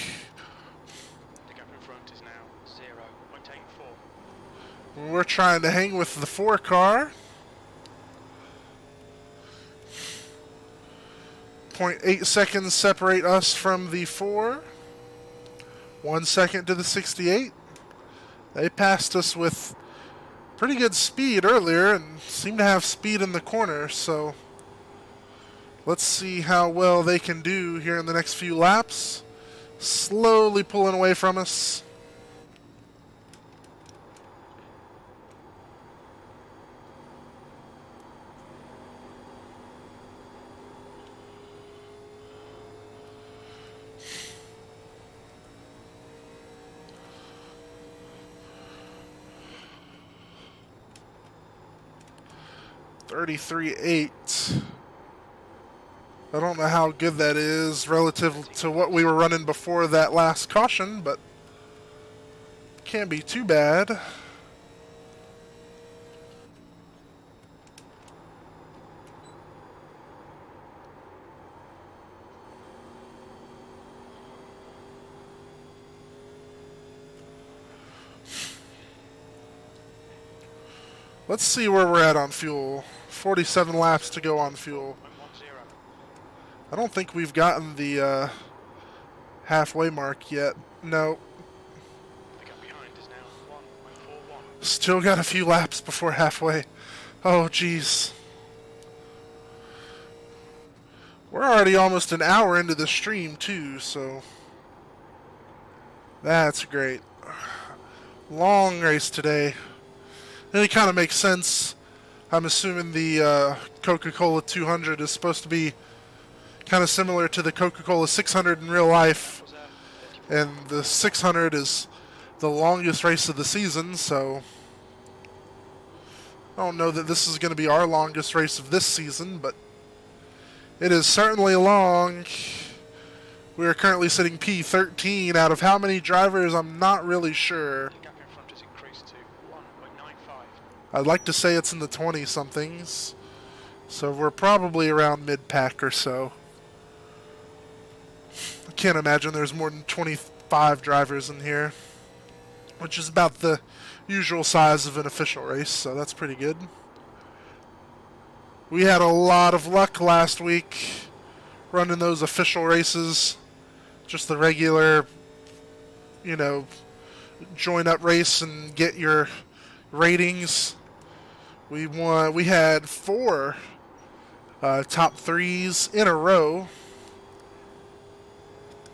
The gap in front is now 0.84. We're trying to hang with the 4 car. 0.8 seconds separate us from the 4. 1 second to the 68. They passed us with pretty good speed earlier and seem to have speed in the corner, so let's see how well they can do here in the next few laps. Slowly pulling away from us. .33.8. I don't know how good that is relative to what we were running before that last caution, but can't be too bad. Let's see where we're at on fuel. 47 laps to go on fuel. I don't think we've gotten the halfway mark yet. No. The gap behind is now 1.41. Still got a few laps before halfway. Oh, jeez. We're already almost an hour into the stream, too, so that's great. Long race today. And it kind of makes sense. I'm assuming the Coca-Cola 200 is supposed to be kind of similar to the Coca-Cola 600 in real life. And the 600 is the longest race of the season, so I don't know that this is going to be our longest race of this season, but it is certainly long. We are currently sitting P13 out of how many drivers, I'm not really sure. The gap in front has increased to 1.95. I'd like to say it's in the 20-somethings, so we're probably around mid-pack or so. I can't imagine there's more than 25 drivers in here, which is about the usual size of an official race, so that's pretty good. We had a lot of luck last week running those official races, just the regular, you know, join up race and get your ratings. We had 4 top 3s in a row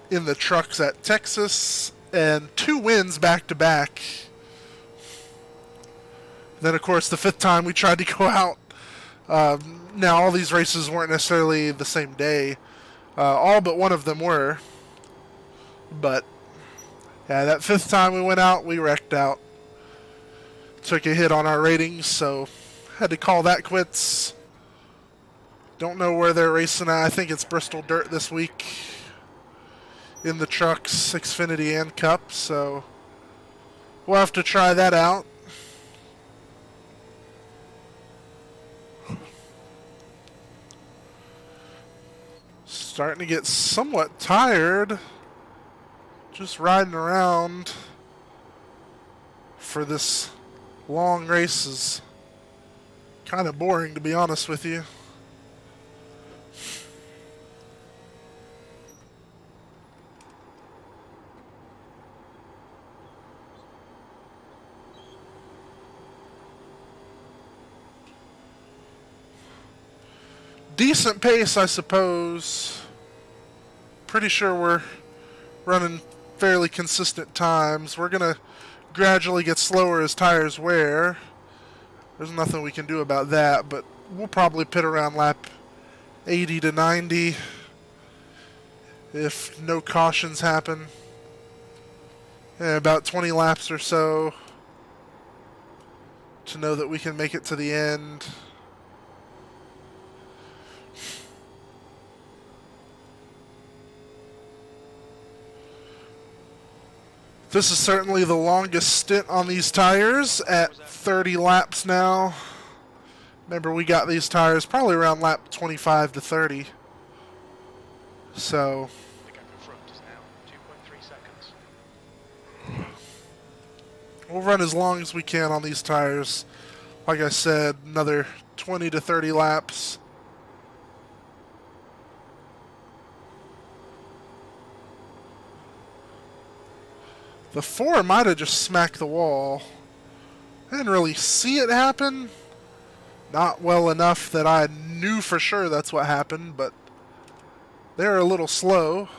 in the trucks at Texas, and 2 wins back to back. Then, of course, the 5th time we tried to go out. Now, all these races weren't necessarily the same day. All but one of them were. But, yeah, that 5th time we went out, we wrecked out. Took a hit on our ratings, so had to call that quits. Don't know where they're racing at. I think it's Bristol Dirt this week in the trucks, Xfinity and Cup, so we'll have to try that out. Starting to get somewhat tired just riding around for this long race is kind of boring, to be honest with you. Decent pace, I suppose. Pretty sure we're running fairly consistent times. We're going to gradually get slower as tires wear. There's nothing we can do about that, but we'll probably pit around lap 80 to 90 if no cautions happen. Yeah, about 20 laps or so to know that we can make it to the end. This is certainly the longest stint on these tires at 30 laps now. Remember, we got these tires probably around lap 25 to 30. So The gap in front is now 2.3 seconds. we'll run as long as we can on these tires. Like I said, another 20 to 30 laps. The 4 might have just smacked the wall. I didn't really see it happen. Not well enough that I knew for sure that's what happened, but they're a little slow.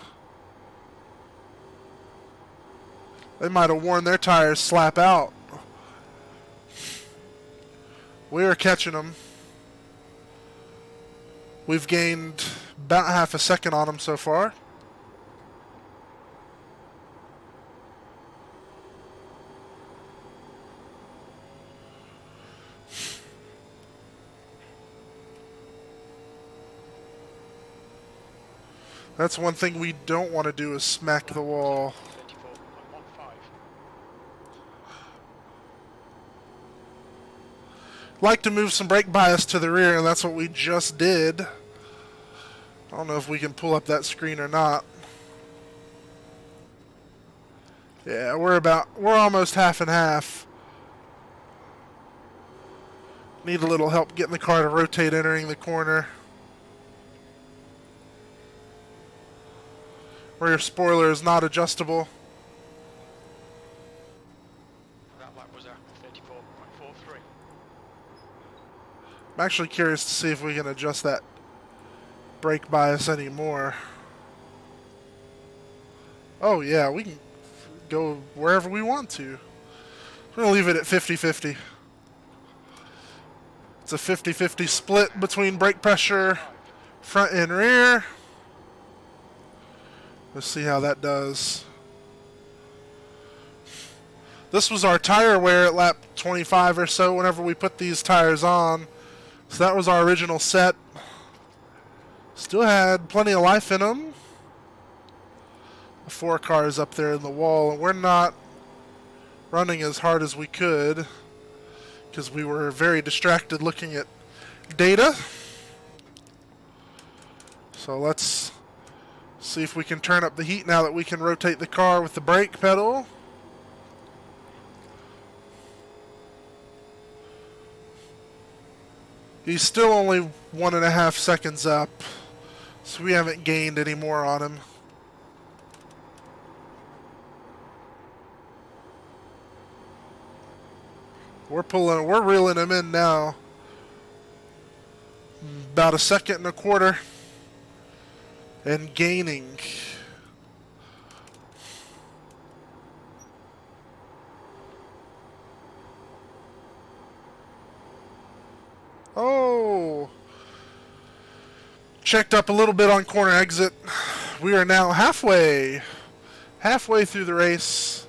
They might have worn their tires slap out. We are catching them. We've gained about half a second on them so far. That's one thing we don't want to do is smack the wall. 34.15. Like to move some brake bias to the rear, and that's what we just did. I don't know if we can pull up that screen or not. Yeah, we're almost half and half. Need a little help getting the car to rotate entering the corner. Rear spoiler is not adjustable. That lap was a 34.43. I'm actually curious to see if we can adjust that brake bias anymore. Oh yeah, we can go wherever we want to. We're going to leave it at 50-50. It's a 50-50 split between brake pressure, front and rear. Let's see how that does. This was our tire wear at lap 25 or so whenever we put these tires on. So that was our original set. Still had plenty of life in them. The 4 cars up there in the wall, and we're not running as hard as we could because we were very distracted looking at data. So let's see if we can turn up the heat now that we can rotate the car with the brake pedal. He's still only 1.5 seconds up, so we haven't gained any more on him. We're reeling him in now. About 1.25 seconds. And gaining. Oh. Checked up a little bit on corner exit. We are now halfway through the race.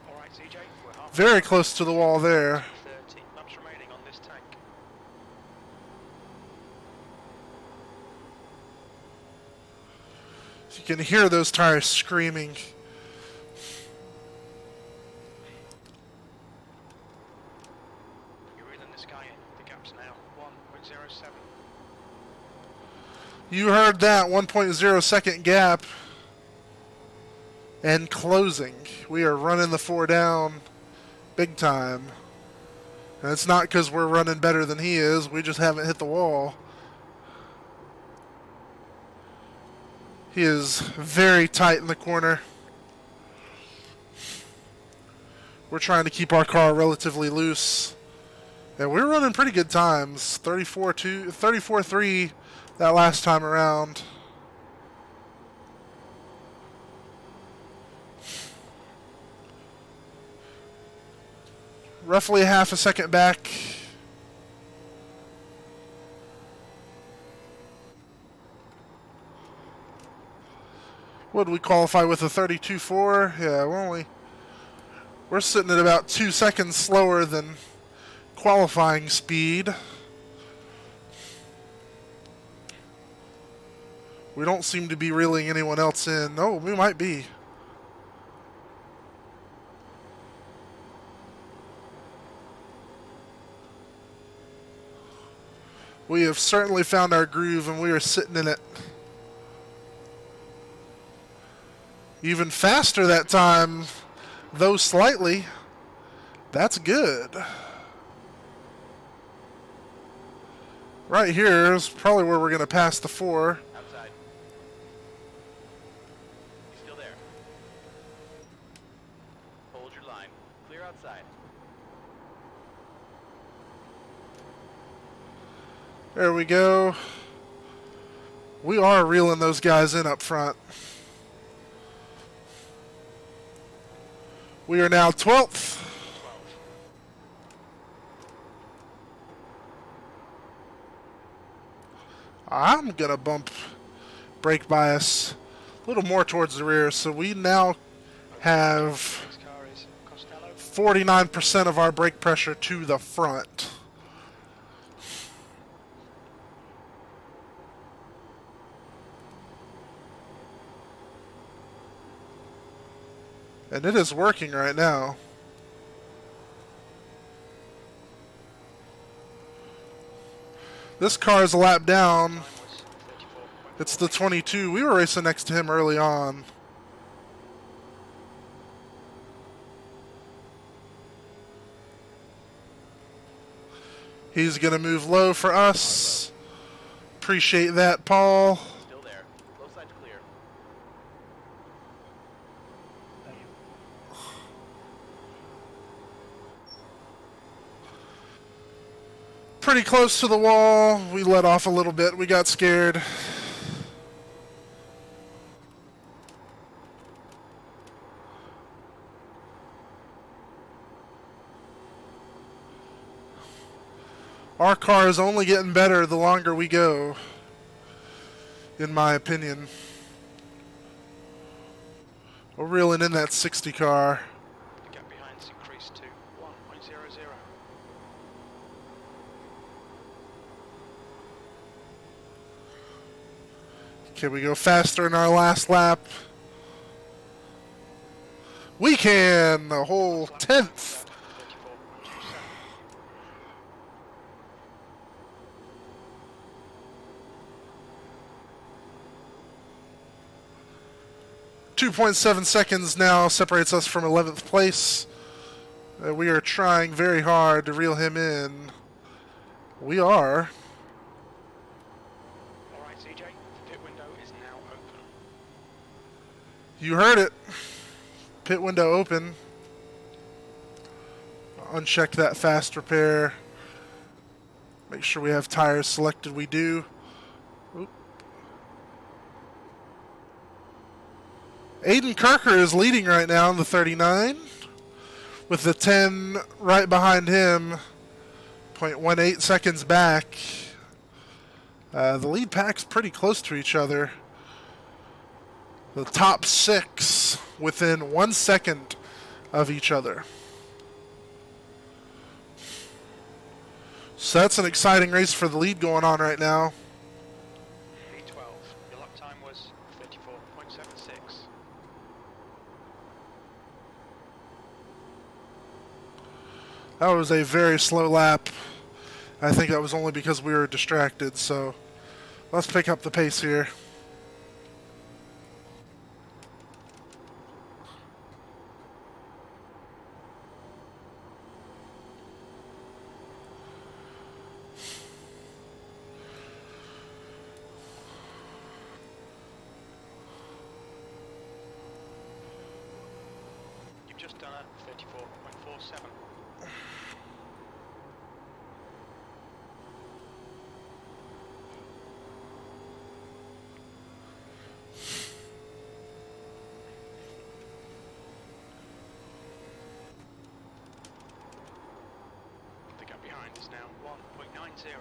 All right, CJ, we're half. Very close to the wall there. 30 laps remaining on this tank. You can hear those tires screaming. You're reeling this guy in. The gap's now 1.07. You heard that 1.0 second gap. And closing. We are running the 4 down big time. And it's not because we're running better than he is. We just haven't hit the wall. He is very tight in the corner. We're trying to keep our car relatively loose. And we're running pretty good times. 34.3 that last time around. Roughly half a second back. Would we qualify with a 32.4? Yeah, we're sitting at about 2 seconds slower than qualifying speed. We don't seem to be reeling anyone else in. No, we might be. We have certainly found our groove and we are sitting in it. Even faster that time, though slightly. That's good. Right here is probably where we're going to pass the 4. Outside. He's still there. Hold your line. Clear outside. There we go. We are reeling those guys in up front. We are now 12th. I'm going to bump brake bias a little more towards the rear. So we now have Next car is Costello. 49% of our brake pressure to the front. And it is working right now. This car is a lap down. It's the 22. We were racing next to him early on. He's going to move low for us. Appreciate that, Paul. Still there. Low side's clear. Pretty close to the wall. We let off a little bit. We got scared. Our car is only getting better the longer we go, in my opinion. We're reeling in that 60 car. The gap behind's increased to 1.00. Can we go faster in our last lap? We can! A whole 10th. 2.7 seconds now separates us from 11th place. We are trying very hard to reel him in. We are. All right, CJ, the pit window is now open. You heard it. Pit window open. Uncheck that fast repair. Make sure we have tires selected. We do. Oop. Aiden Kirker is leading right now in the 39, with the 10 right behind him, 0.18 seconds back. The lead pack's pretty close to each other. The top 6 within 1 second of each other. So that's an exciting race for the lead going on right now. V12. Your lap time was 34.76. That was a very slow lap. I think that was only because we were distracted, so let's pick up the pace here. You've just done a 34.47. The gap behind is now 1.90.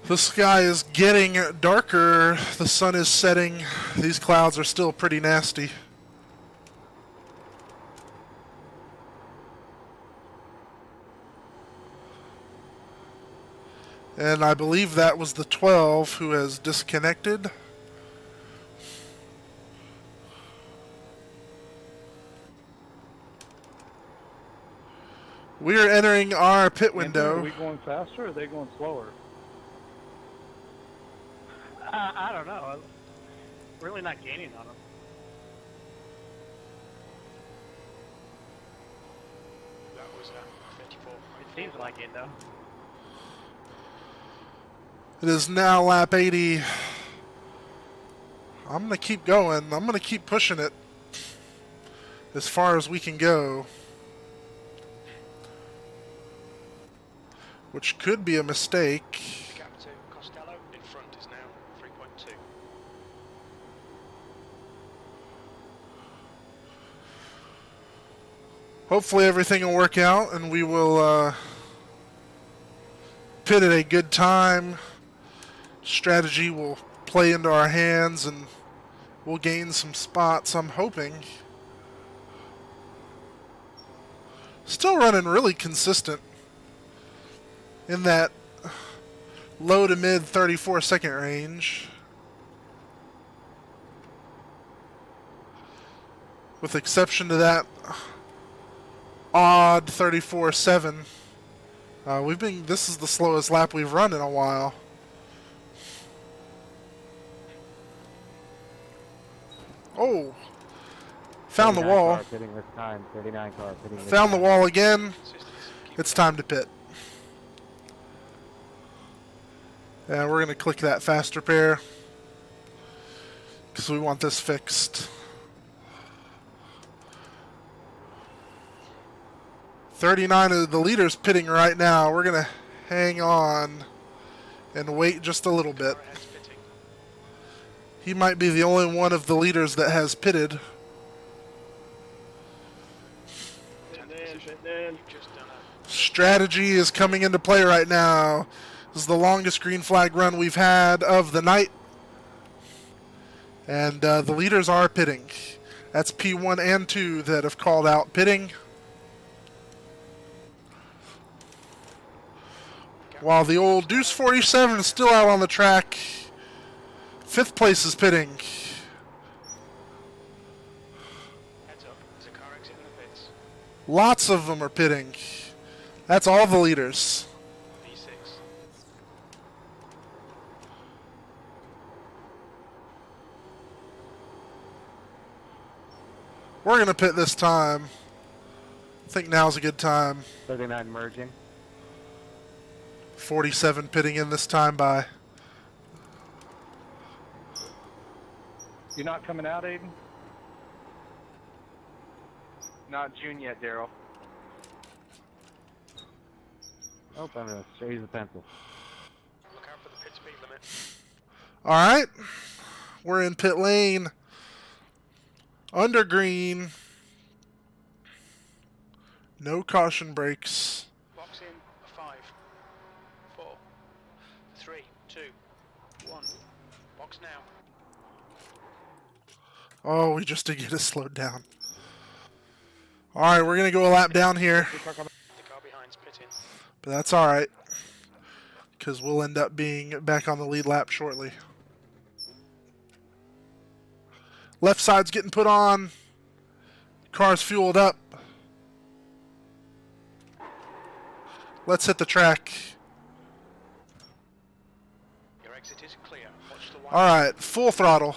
The sky is getting darker. The sun is setting. These clouds are still pretty nasty. And I believe that was the 12 who has disconnected. We are entering our pit window. Are we going faster or are they going slower? I don't know. I'm really not gaining on them. That was 34. It seems like it, though. It is now lap 80. I'm going to keep going. I'm going to keep pushing it as far as we can go. Which could be a mistake. The gap to Costello in front is now 3.2. Hopefully everything will work out and we will pit at a good time. Strategy will play into our hands and we'll gain some spots, I'm hoping. Still running really consistent in that low to mid 34-second range. With exception to that odd 34.7. This is the slowest lap we've run in a while. Oh, found the 39 wall. car pitting this time. 39 car pitting this Found the time. wall again. Systems keep It's time to pit. And we're going to click that fast repair because we want this fixed. 39 of the leaders pitting right now. We're going to hang on and wait just a little bit. ahead fitting. He might be the only one of the leaders that has pitted. 10th position. You've just done a Strategy is coming into play right now. This is the longest green flag run we've had of the night. And the leaders are pitting. That's P1 and 2 that have called out pitting. While the old Deuce 47 is still out on the track. 5th place is pitting. heads up. There's a car exiting the pits. Lots of them are pitting. That's all the leaders. V6. We're going to pit this time. I think now's a good time. 39 merging. 47 pitting in this time by. You're not coming out, Aiden? Not June yet, Daryl. Oh, I'm going to show you the pencil. Look out for the pit speed limit. All right. We're in pit lane. Under green. No caution brakes. Box in 5, 4, 3, 2, 1. Box now. Oh, we just did get it slowed down. Alright, we're going to go a lap down here. The car behind's pitting. But that's alright. Because we'll end up being back on the lead lap shortly. Left side's getting put on. Car's fueled up. Let's hit the track. Your exit is clear. Watch the wide. Alright, full throttle.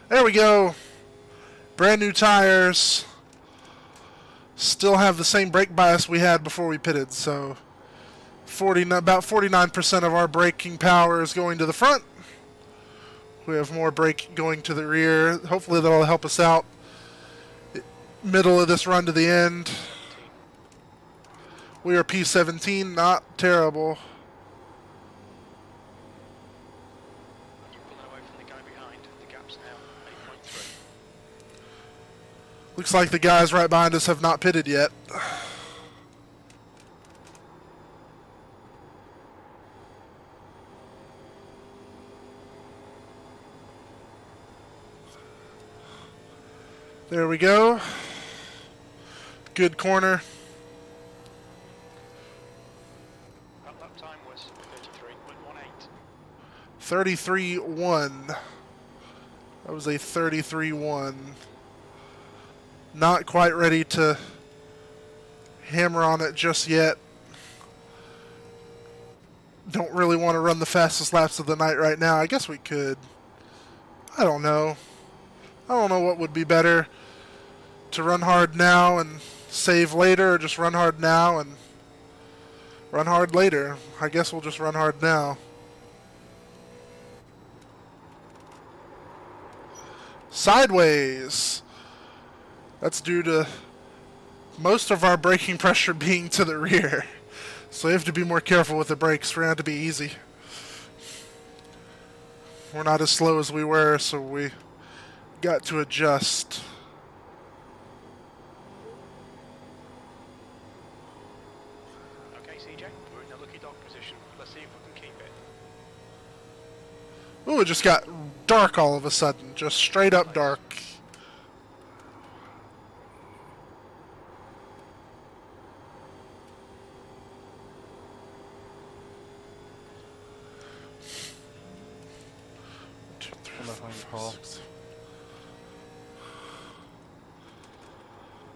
There we go. Brand new tires. Still have the same brake bias we had before we pitted, so about 49% of our braking power is going to the front. We have more brake going to the rear. Hopefully that'll help us out. Middle of this run to the end. We are P17, not terrible. Pulling away from the guy behind. The gap's now 8.3. Looks like the guys right behind us have not pitted yet. There we go. Good corner. That lap time was 33.18. 33-1. That was a 33-1. Not quite ready to hammer on it just yet. Don't really want to run the fastest laps of the night right now. I guess we could. I don't know. I don't know what would be better. To run hard now and save later, or just run hard now and run hard later. I guess we'll just run hard now. Sideways. That's due to most of our braking pressure being to the rear. So we have to be more careful with the brakes. We're going to have to be easy. We're not as slow as we were, so we got to adjust. Okay, CJ, we're in the lucky dog position. Let's see if we can keep it. Ooh, it just got dark all of a sudden. Just straight up dark.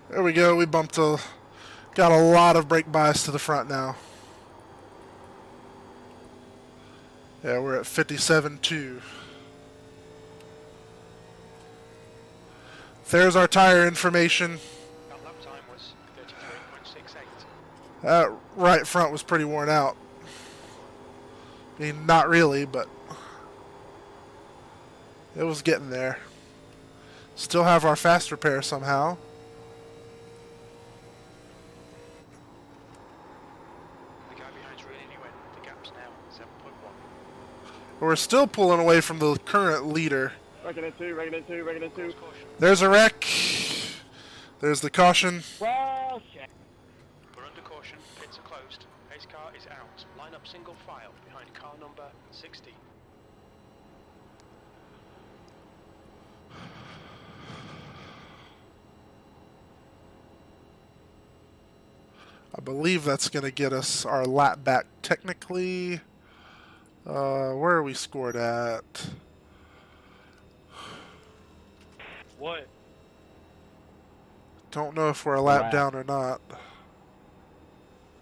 There we go. We bumped got a lot of brake bias to the front now. Yeah, we're at 57.2. There's our tire information. That lap time was 33.68. That right front was pretty worn out. I mean, not really, but it was getting there. Still have our fast repair somehow. The guy behind's really new in. The gap's now 7.1. We're still pulling away from the current leader. Reckon it two, reckon it two, reckon it two. Caution. There's a wreck. There's the caution. Well, shit. We're under caution. Pits are closed. Pace car is out. Line up single file behind car number 60. I believe that's going to get us our lap back technically. Where are we scored at? What? Don't know if we're a lap Lap. down or not.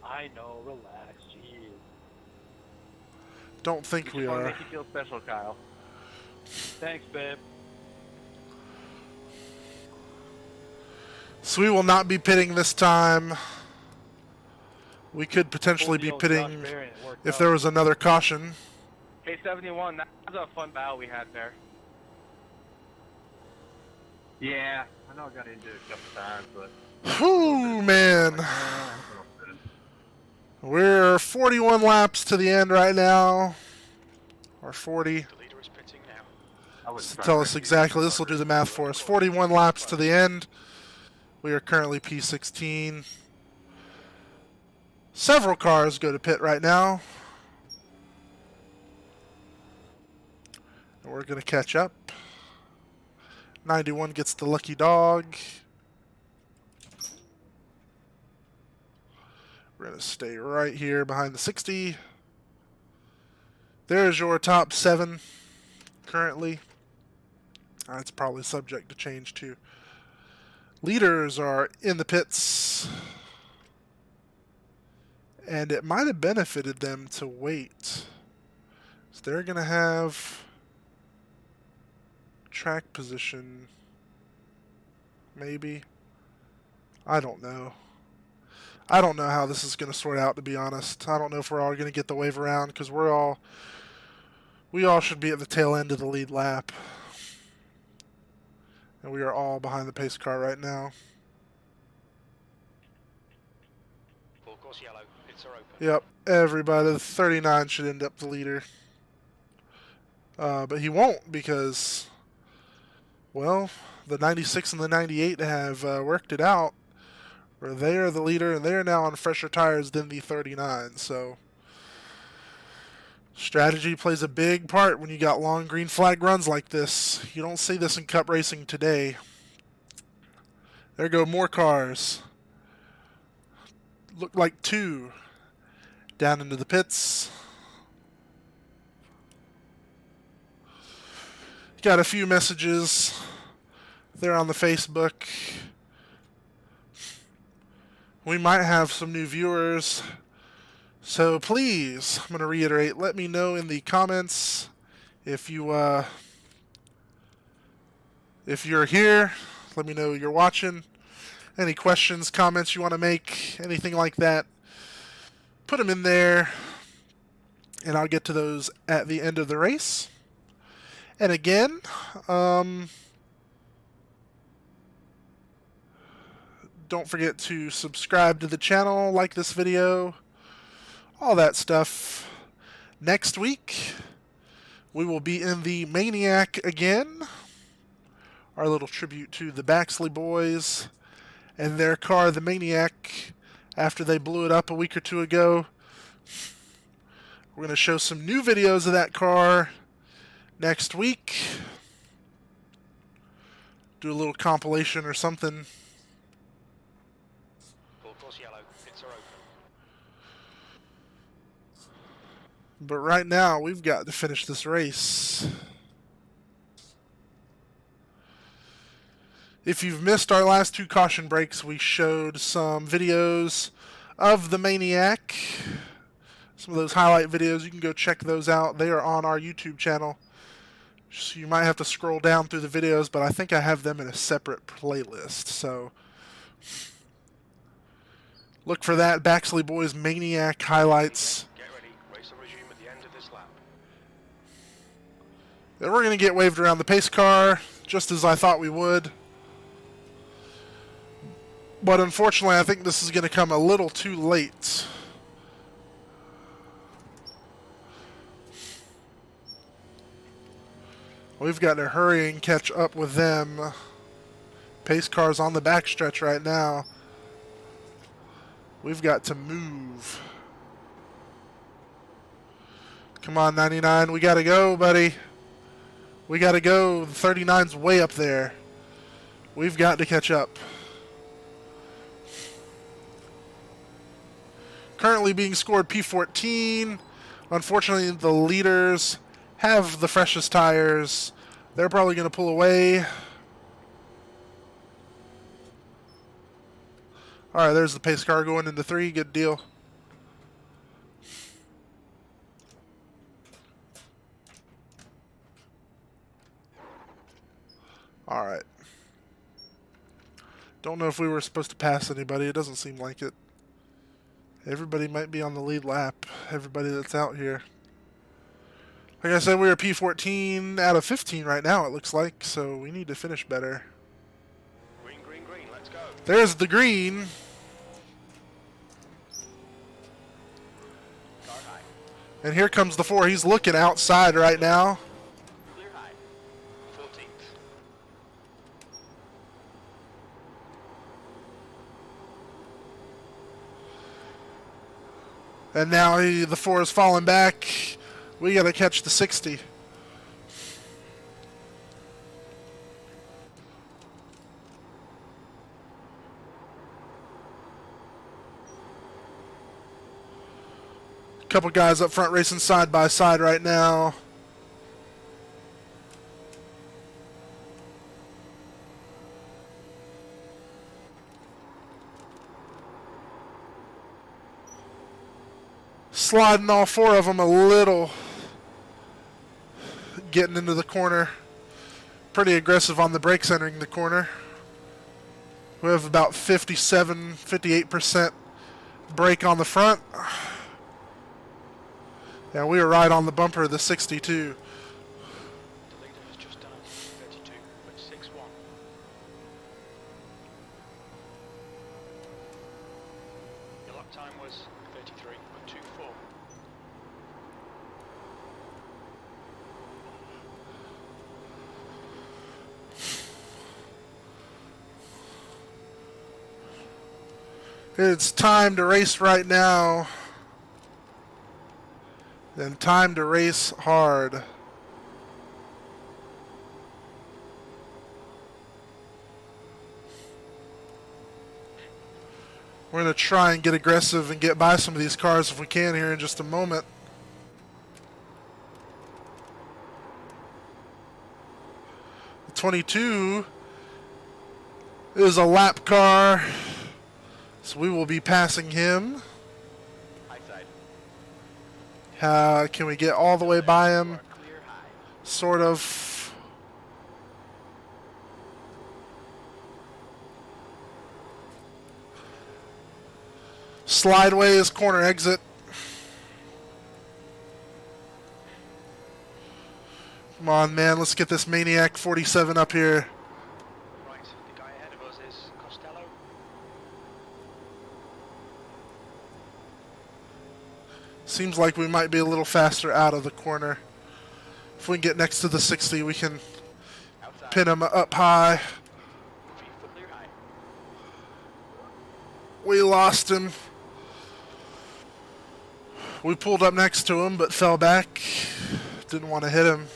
I know, relax, jeez. Don't think we Just want to are. make you feel special, Kyle. Thanks, babe. So we will not be pitting this time. We could potentially Pulled be the old pitting Josh Berry and it worked if out. there was another caution. K71, that was a fun battle we had there. Yeah, I know I got into it a couple times, but Whew, man. We're 41 laps to the end right now. Or 40. The leader is pitting now. I wouldn't To try tell to us rescue exactly, the this will do fucker. the math for us. 41 laps to the end. We are currently P16. Several cars go to pit right now. And we're going to catch up. 91 gets the lucky dog. We're going to stay right here behind the 60. There's your top 7 currently. It's probably subject to change too. Leaders are in the pits. And it might have benefited them to wait. So they're going to have track position. Maybe. I don't know. I don't know how this is going to sort out, to be honest. I don't know if we're all going to get the wave around, because we all should be at the tail end of the lead lap. And we are all behind the pace car right now. Full course yellow. Pits are open. Yep, everybody. The 39 should end up the leader. But he won't, because, well, the 96 and the 98 have worked it out, where they are the leader, and they are now on fresher tires than the 39. So strategy plays a big part when you got long green flag runs like this. You don't see this in cup racing today. There go more cars. Look like 2 down into the pits. Got a few messages there on the Facebook. We might have some new viewers. So please, I'm going to reiterate, let me know in the comments if you're here. Let me know you're watching. Any questions, comments you want to make, anything like that, put them in there, and I'll get to those at the end of the race. And again, don't forget to subscribe to the channel, like this video, all that stuff. Next week, we will be in the MANIAC again. Our little tribute to the Baxley boys and their car, the MANIAC, after they blew it up a week or 2 ago. We're going to show some new videos of that car next week. Do a little compilation or something. Full course yellow. Pits are open. But right now, we've got to finish this race. If you've missed our last 2 caution breaks, we showed some videos of the MANIAC. Some of those highlight videos, you can go check those out. They are on our YouTube channel. So you might have to scroll down through the videos, but I think I have them in a separate playlist. So look for that, Baxley Boys MANIAC highlights. Get ready. Race will resume at the end of this lap. Then we're going to get waved around the pace car, just as I thought we would. But unfortunately, I think this is going to come a little too late. We've got to hurry and catch up with them. Pace car's on the backstretch right now. We've got to move. Come on, 99. We got to go, buddy. We got to go. The 39's way up there. We've got to catch up. Currently being scored P14. Unfortunately, the leaders have the freshest tires. They're probably going to pull away. All right, there's the pace car going into 3. Good deal. All right. Don't know if we were supposed to pass anybody. It doesn't seem like it. Everybody might be on the lead lap. Everybody that's out here. Like I said, we're P14 out of 15 right now, it looks like. So we need to finish better. There's the green. Car high. And here comes the 4. He's looking outside right now. Clear high. 14th. And now the 4 is falling back. We got to catch the 60. Couple guys up front racing side by side right now. Sliding all 4 of them a little. Getting into the corner. Pretty aggressive on the brakes entering the corner. We have about 57, 58% brake on the front. Yeah, we were right on the bumper of the 62. The leader has just done a 32.61. Your lap time was 33.24. It's time to race right now. Then time to race hard. We're going to try and get aggressive and get by some of these cars if we can here in just a moment. The 22 is a lap car, so we will be passing him. High side. Can we get all the way by him? Clear high. Sort of. Slideways, corner exit. Come on, man. Let's get this Maniac 47 up here. Right, the guy ahead of us is Costello. Seems like we might be a little faster out of the corner. If we can get next to the 60, we can Outside. pin him up high. 3 foot clear high. We lost him. We pulled up next to him, but fell back. Didn't want to hit him.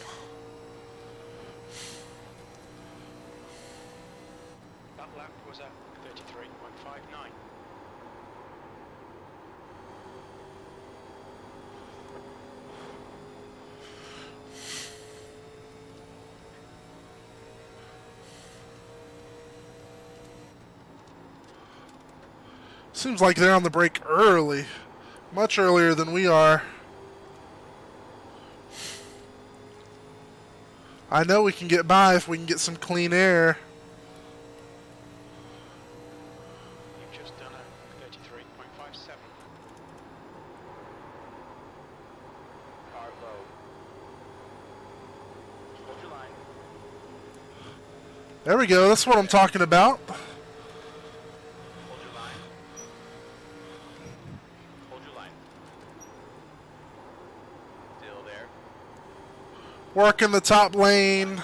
That lap was at 33.59. Seems like they're on the brake early. Much earlier than we are. I know we can get by if we can get some clean air. You've just done a 33.57. Car low. Hold your line. There we go. That's what I'm talking about. Hold your line. Hold your line. Still there. Working the top lane.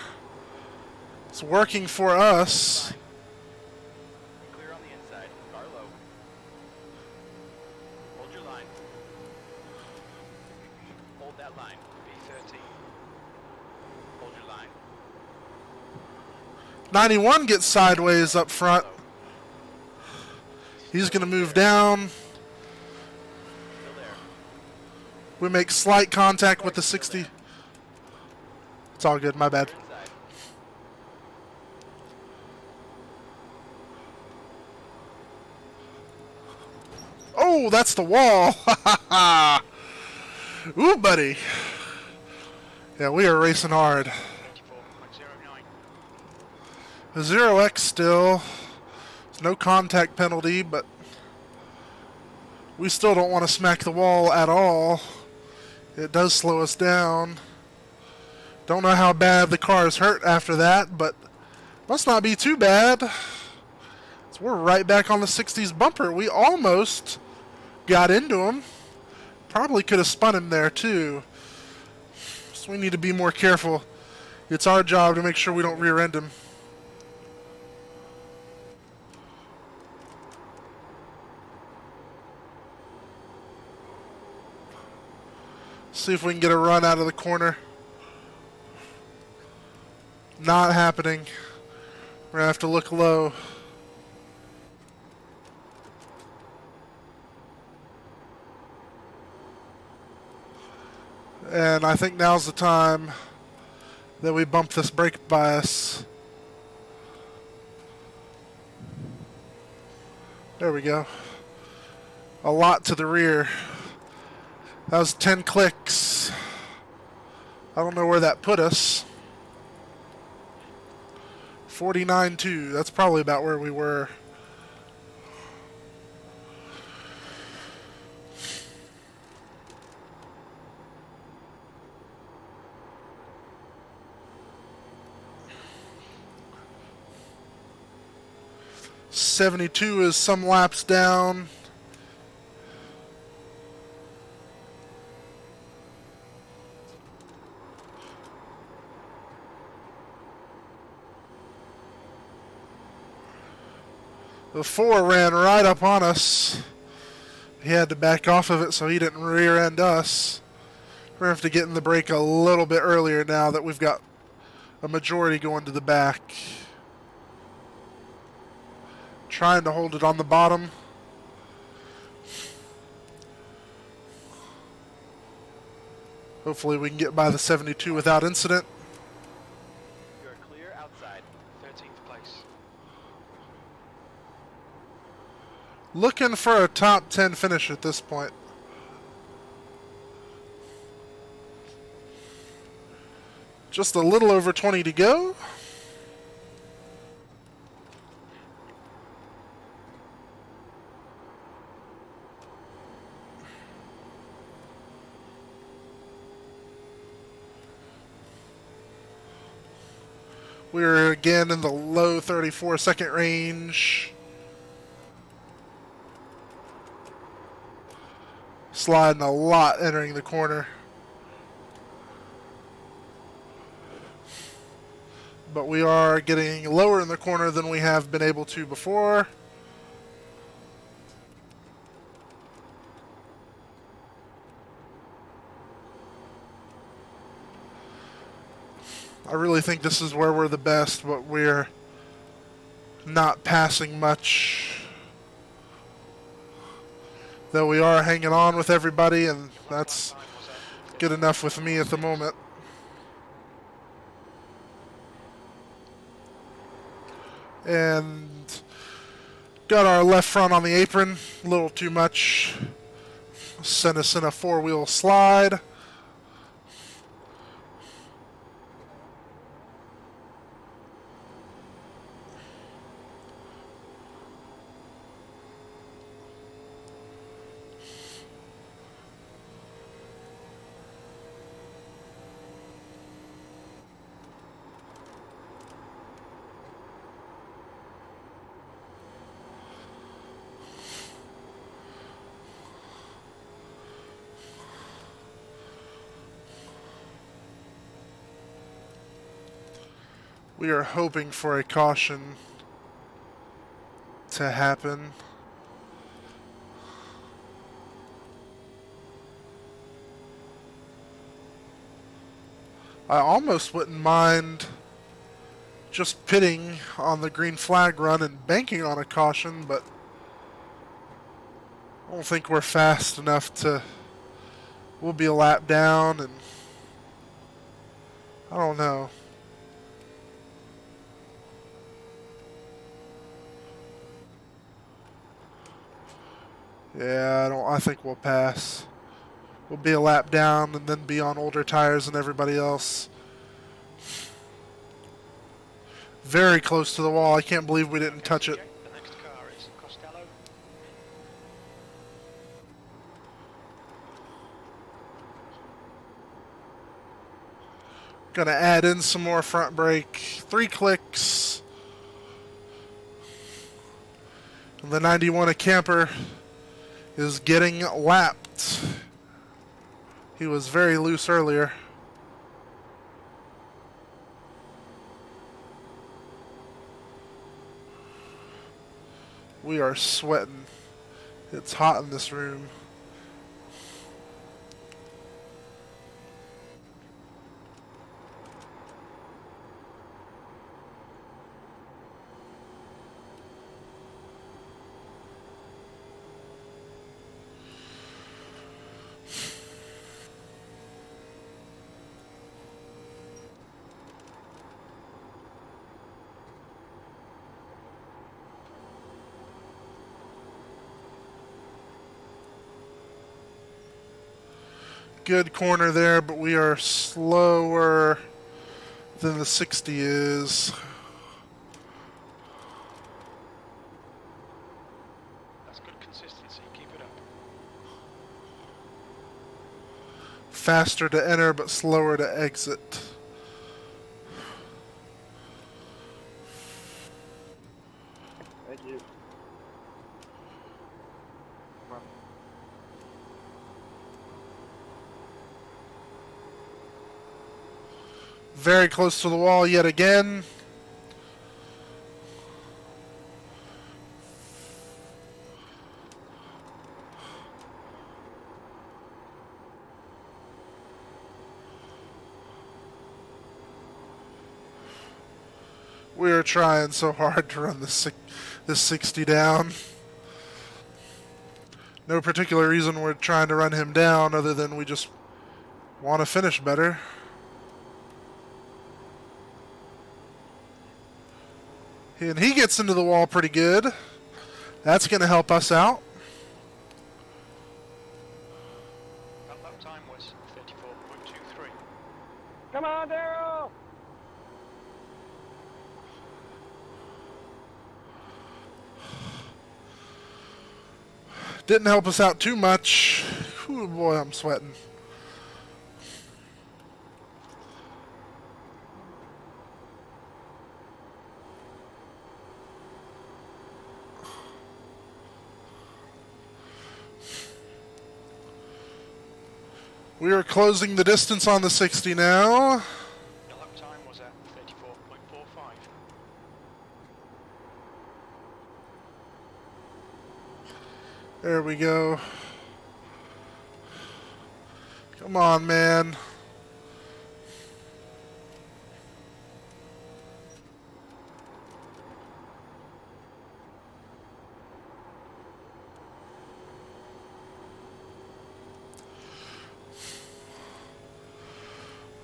It's working for us. Clear on the inside. Car low. Hold your line. Hold that line. B13. Hold your line. 91 gets sideways up front. He's going to move down. Still there. We make slight contact with the 60. It's all good, my bad. Clear inside. Oh, that's the wall. Ooh, buddy. Yeah, we are racing hard. 84.09. 0x still. There's no contact penalty, but we still don't want to smack the wall at all. It does slow us down. Don't know how bad the car is hurt after that, but must not be too bad. It's So we're right back on the 60s bumper. We almost got into him. Probably could have spun him there too. So we need to be more careful. It's our job to make sure we don't rear end him. See if we can get a run out of the corner. Not happening. We're going to have to look low. And I think now's the time that we bump this brake bias. There we go. A lot to the rear. That was 10 clicks. I don't know where that put us. 49.2. That's probably about where we were. .72 is some laps down. The 4 ran right up on us. He had to back off of it so he didn't rear end us. We're going to have to get in the brake a little bit earlier now that we've got a majority going to the back. Trying to hold it on the bottom. Hopefully we can get by the 72 without incident. You're clear outside. 13th place. Looking for a top 10 finish at this point. Just a little over 20 to go. We're again in the low 34-second range. Sliding a lot entering the corner. But we are getting lower in the corner than we have been able to before. I really think this is where we're the best, but we're not passing much. Though we are hanging on with everybody, and that's good enough with me at the moment. And got our left front on the apron, a little too much. Sent us in a 4-wheel slide. We are hoping for a caution to happen. I almost wouldn't mind just pitting on the green flag run and banking on a caution, but I don't think we're fast enough to... We'll be a lap down, and I don't know. Yeah, I think we'll pass. We'll be a lap down and then be on older tires than everybody else. Very close to the wall. I can't believe we didn't touch it. The next car is Costello. Gonna add in some more front brake. 3 clicks. The 91 a camper is getting lapped. He was very loose earlier. We are sweating. It's hot in this room. Good corner there, but we are slower than the 60 is. That's good consistency. Keep it up. Faster to enter, but slower to exit. Thank you. Very close to the wall yet again. We are trying so hard to run this 60 down. No particular reason we're trying to run him down other than we just want to finish better. And he gets into the wall pretty good. That's going to help us out. That lap time was 34.23. Come on, Daryl! Didn't help us out too much. Ooh, boy, I'm sweating. We are closing the distance on the 60 now. The lap time was at 34.45. There we go. Come on, man.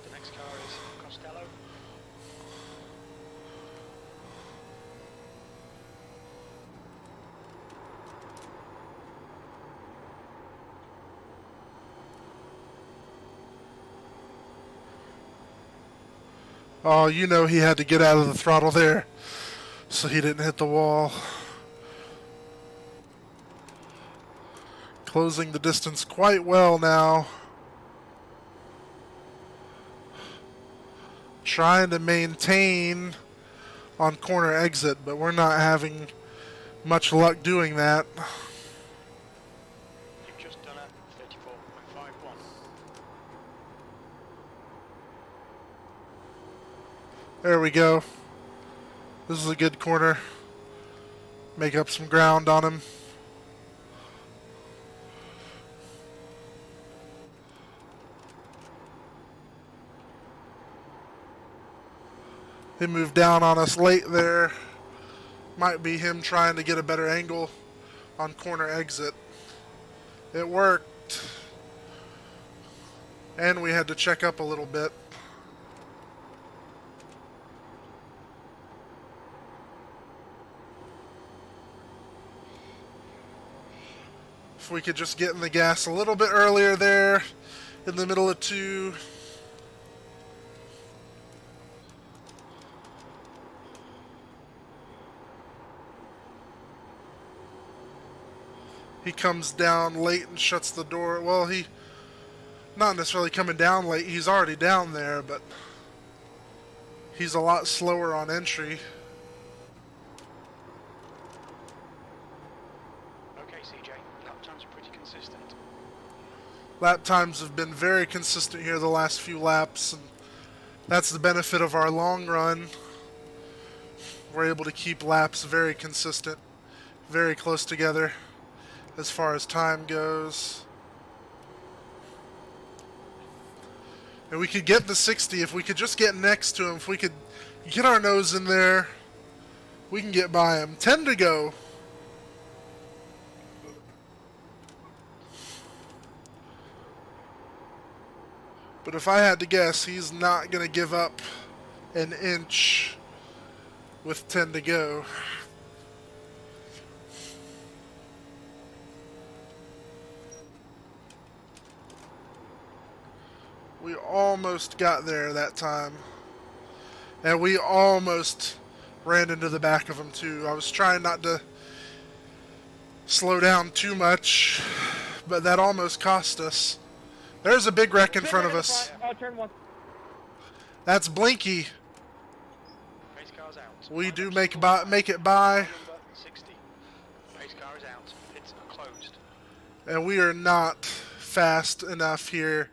The next car is Costello. Oh, you know he had to get out of the throttle there so he didn't hit the wall. Closing the distance quite well now. Trying to maintain on corner exit, but we're not having much luck doing that. You've just done a 34.51. There we go. This is a good corner. Make up some ground on him. He moved down on us late there. Might be him trying to get a better angle on corner exit. It worked. And we had to check up a little bit. If we could just get in the gas a little bit earlier there in the middle of 2. He comes down late and shuts the door. Well, he not necessarily coming down late. He's already down there, but he's a lot slower on entry. consistent. Lap times have been very consistent here the last few laps, and that's the benefit of our long run. We're able to keep laps very consistent, very close together as far as time goes. And we could get the 60 if we could just get next to him. If we could get our nose in there, we can get by him. 10 to go. But if I had to guess, he's not going to give up an inch with 10 to go. We almost got there that time. And we almost ran into the back of him too. I was trying not to slow down too much, but that almost cost us. There's a big wreck in front of us. Turn 1. That's Blinky. Pace car's out. We Line do up make single make it by, number 60. Pace car is out. Pits are closed. and we are not fast enough here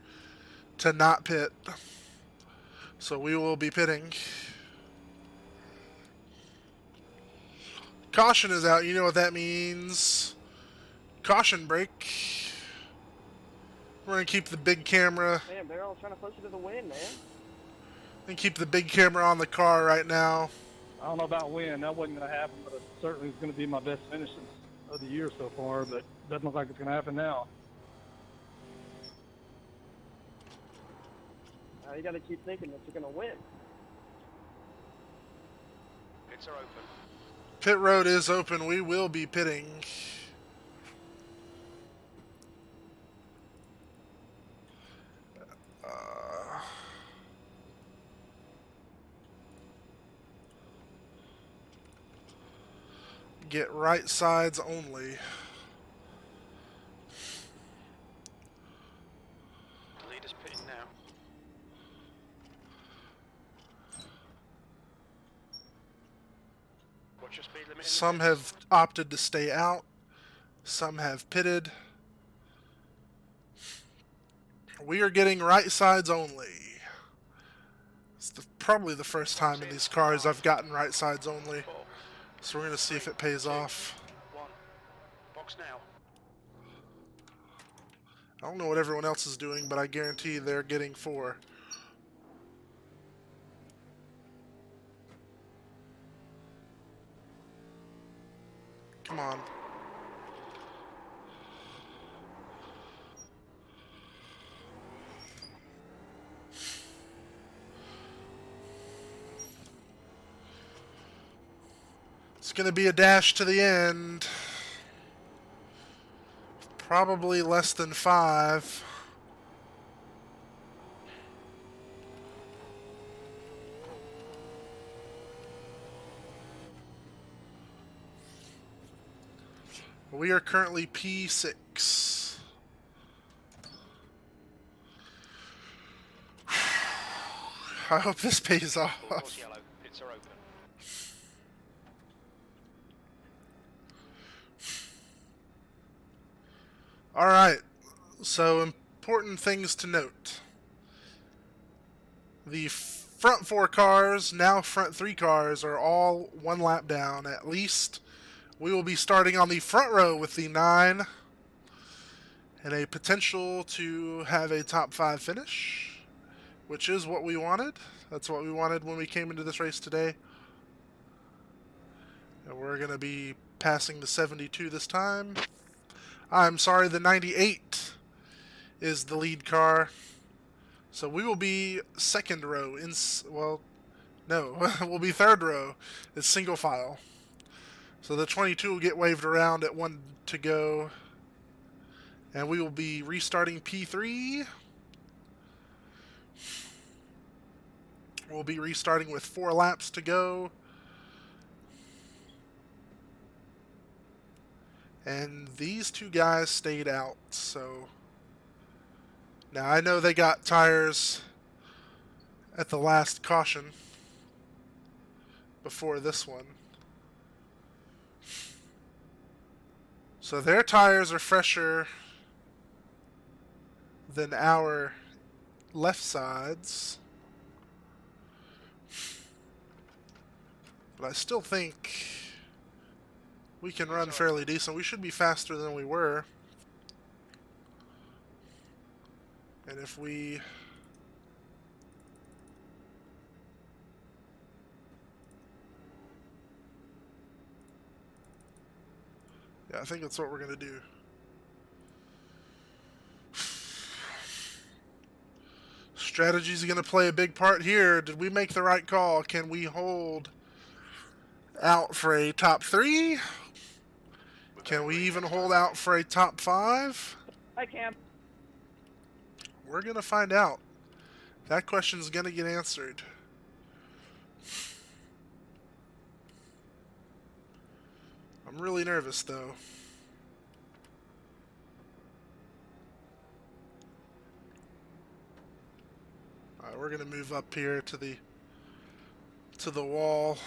to not pit. So we will be pitting. Caution is out. You know what that means. Caution brake. We're going to keep the big camera Man, they're all trying to push you to the win, man. and keep the big camera on the car right now. I don't know about win. That wasn't going to happen, but it certainly is going to be my best finish of the year so far. But it doesn't look like it's going to happen now. You got to keep thinking that you're going to win. Pits are open. Pit road is open. We will be pitting. Get right sides only. The leader's pitting now. What's your speed limit? in the Some pits? have opted to stay out. Some have pitted. We are getting right sides only. It's probably the first time in these cars I've gotten right sides only. 4, So we're going to see if it pays off. 1. Box now. I don't know what everyone else is doing, but I guarantee they're getting 4. Come on. It's going to be a dash to the end. Probably less than 5. We are currently P6. I hope this pays Full off. course yellow. Pits are open. Alright, so important things to note. The front 4 cars, now front 3 cars, are all 1 lap down at least. We will be starting on the front row with the 9 and a potential to have a top 5 finish, which is what we wanted. That's what we wanted when we came into this race today. And we're going to be passing the 72 this time. I'm sorry, the 98 is the lead car. So we will be second row. Well, no, we'll be third row. It's single file. So the 22 will get waved around at 1 to go. And we will be restarting P3. We'll be restarting with 4 laps to go. And these 2 guys stayed out, so... Now, I know they got tires at the last caution before this one. So their tires are fresher than our left sides. But I still think we can run fairly decent. We should be faster than we were. And if we... Yeah, I think that's what we're going to do. Strategy's going to play a big part here. Did we make the right call? Can we hold out for a top 3? Can we even hold out for a top 5? I can. We're going to find out. That question's going to get answered. I'm really nervous, though. Alright, we're going to move up here to the wall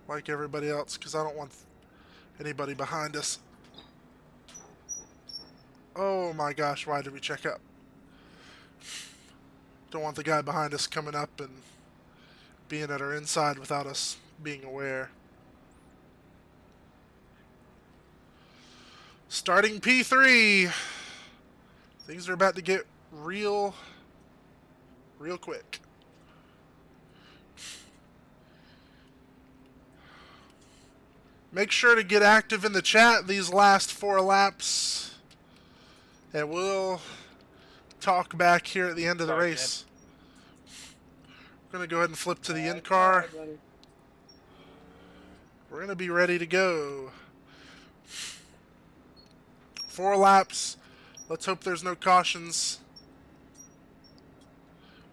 like everybody else, because I don't want anybody behind us. Oh my gosh, why did we check up? Don't want the guy behind us coming up and being at our inside without us being aware. Starting P3. Things are about to get real quick. Make sure to get active in the chat these last 4 laps. And we'll talk back here at the end of the race. We're going to go ahead and flip to the in-car. We're going to be ready to go. 4 laps. Let's hope there's no cautions.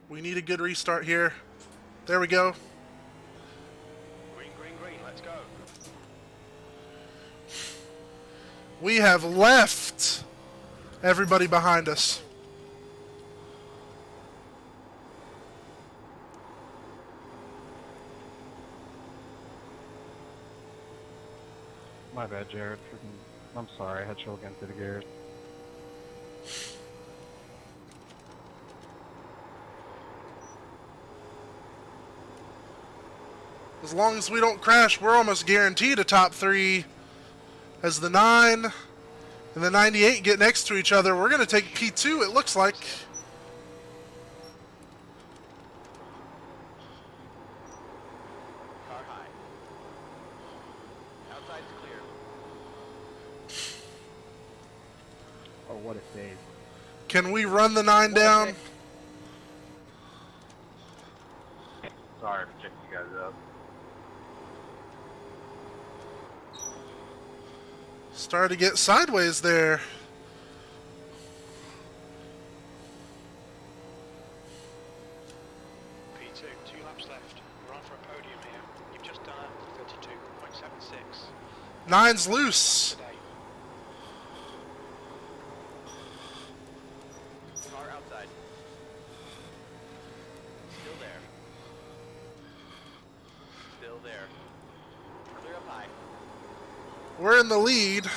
We need a good restart here. There we go. Green, green, green, let's go. We have left everybody behind us. My bad, Jared. I'm sorry, I had to against the gears. As long as we don't crash, we're almost guaranteed a top 3. As the 9 and the 98 get next to each other, we're going to take P2, it looks like. Car high. Outside's clear. Oh, what a save. Can we run the 9 down? Sorry for checking you guys up. Started to get sideways there. P2, 2 laps left. We're on for a podium here. You've just done a 32.76. 9's loose. Today. Car outside. Still there. Still there. Clear up high. We're in the lead. Inside.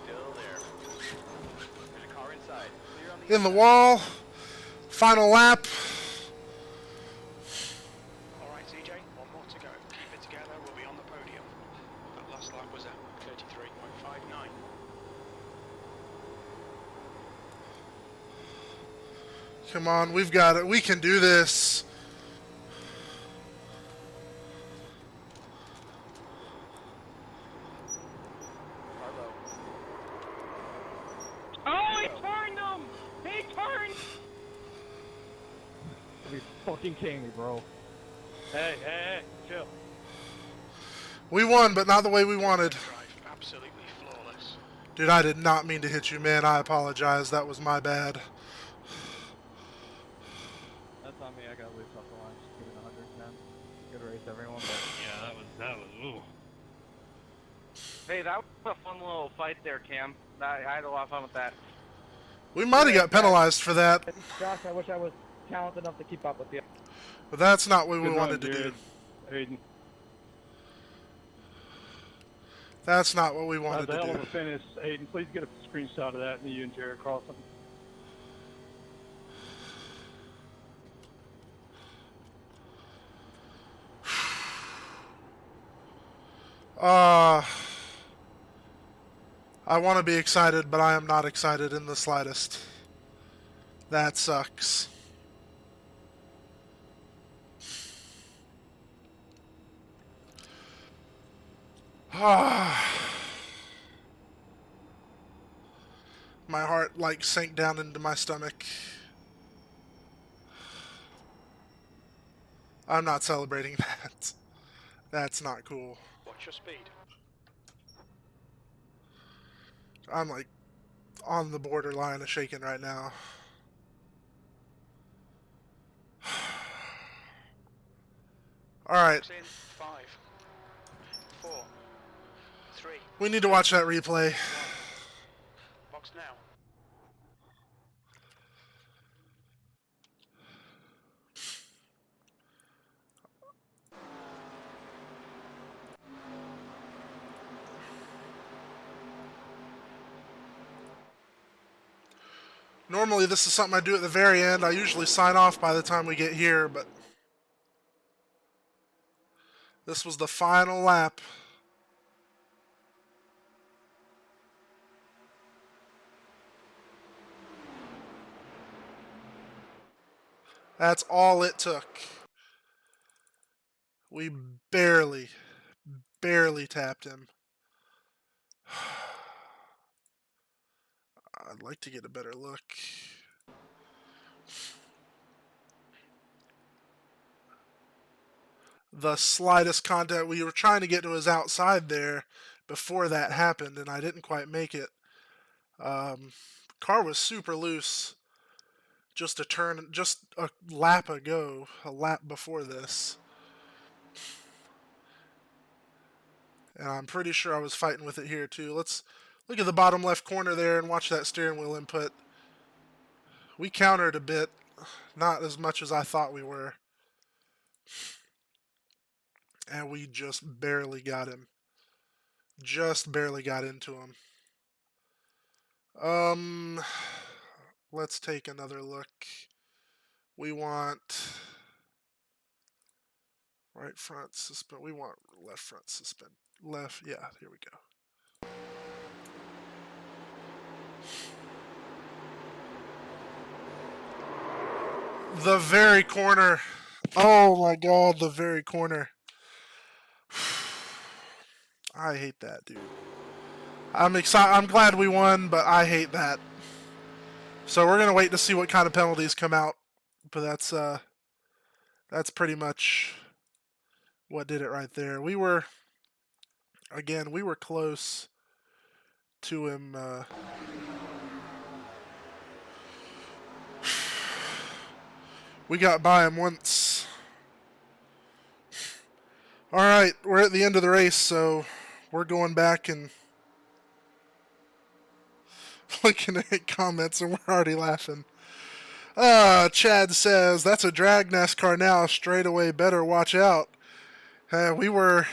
Still there. There's a car inside. Clear on the In the inside. wall. Final lap. Alright, CJ, one more to go. Keep it together, we'll be on the podium. That last lap was at 33.59. Come on, we've got it. We can do this. Carlo. Oh, he turned him! He turned! Are you fucking kidding me, bro? Hey, chill. We won, but not the way we wanted. Drive, absolutely flawless. Dude, I did not mean to hit you, man. I apologize. That was my bad. That's on me. I got loose off the line. Just giving 110. Good race, everyone. But Yeah, that was, ooh. Hey, that was a fun little fight there, Cam. I had a lot of fun with that. We might have got penalized for that, Josh, I wish I was talented enough to keep up with you. but that's not what we Good run, wanted to do. dude. Hayden. That's not what we That's wanted a to hell do. of a finish, Aiden. Please get a screenshot of that, and you and Jared crossing. I want to be excited, but I am not excited in the slightest. That sucks. My heart like sank down into my stomach. I'm not celebrating that. That's not cool. Watch your speed. I'm like on the borderline of shaking right now. Alright. Box in 5, 4, 3. We need to watch that replay. Box now. Normally this is something I do at the very end. I usually sign off by the time we get here, but this was the final lap. That's all it took. We barely tapped him. I'd like to get a better look. The slightest contact. We were trying to get to his outside there before that happened, and I didn't quite make it. Car was super loose. Just a lap ago, a lap before this. And I'm pretty sure I was fighting with it here too. Let's look at the bottom left corner there and watch that steering wheel input. We countered a bit, not as much as I thought we were. And we just barely got him. Just barely got into him. Let's take another look. We want right front suspend. We want left front suspend. Left, yeah, here we go. The very corner. Oh my god, the very corner. I hate that, dude. I'm excited. I'm glad we won, but I hate that. So we're gonna wait to see what kind of penalties come out. But that's pretty much what did it right there. We were close to him. We got by him once. All right, we're at the end of the race, so we're going back and looking at comments, and we're already laughing. Chad says, that's a drag NASCAR now. Straight away, better watch out. We weren't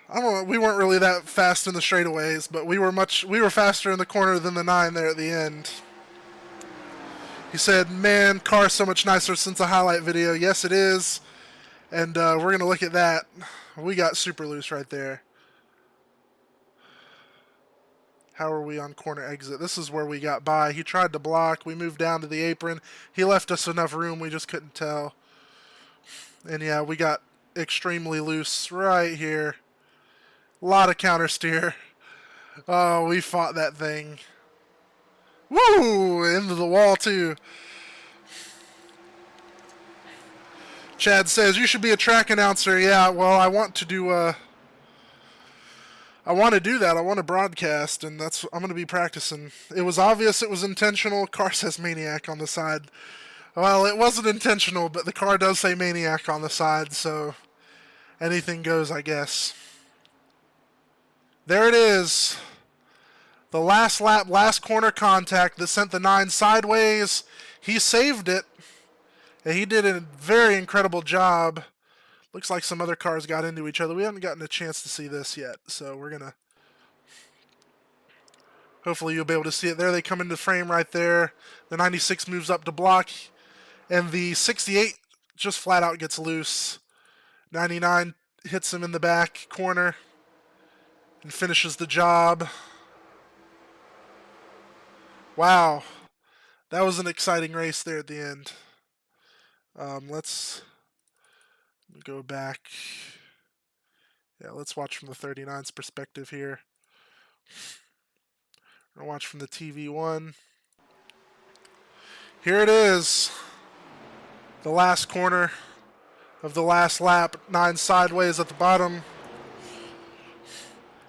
really that fast in the straightaways, but we were faster in the corner than the 9 there at the end. He said, man, car's so much nicer since the highlight video. Yes, it is. And we're going to look at that. We got super loose right there. How are we on corner exit? This is where we got by. He tried to block. We moved down to the apron. He left us enough room. We just couldn't tell. And yeah, we got extremely loose right here. A lot of counter steer. Oh, we fought that thing. Woo! Into the wall, too. Chad says, you should be a track announcer. Yeah, well, I want to do that. I want to broadcast, and I'm going to be practicing. It was obvious it was intentional. Car says Maniac on the side. Well, it wasn't intentional, but the car does say Maniac on the side, so anything goes, I guess. There it is. The last lap, last corner contact that sent the 9 sideways. He saved it. And he did a very incredible job. Looks like some other cars got into each other. We haven't gotten a chance to see this yet, so we're going to... Hopefully you'll be able to see it there. They come into frame right there. The 96 moves up to block, and the 68 just flat out gets loose. 99 hits him in the back corner and finishes the job. Wow. That was an exciting race there at the end. Let's go back. Yeah, let's watch from the 39's perspective here. We're going to watch from the TV one. Here it is. The last corner of the last lap. 9 sideways at the bottom.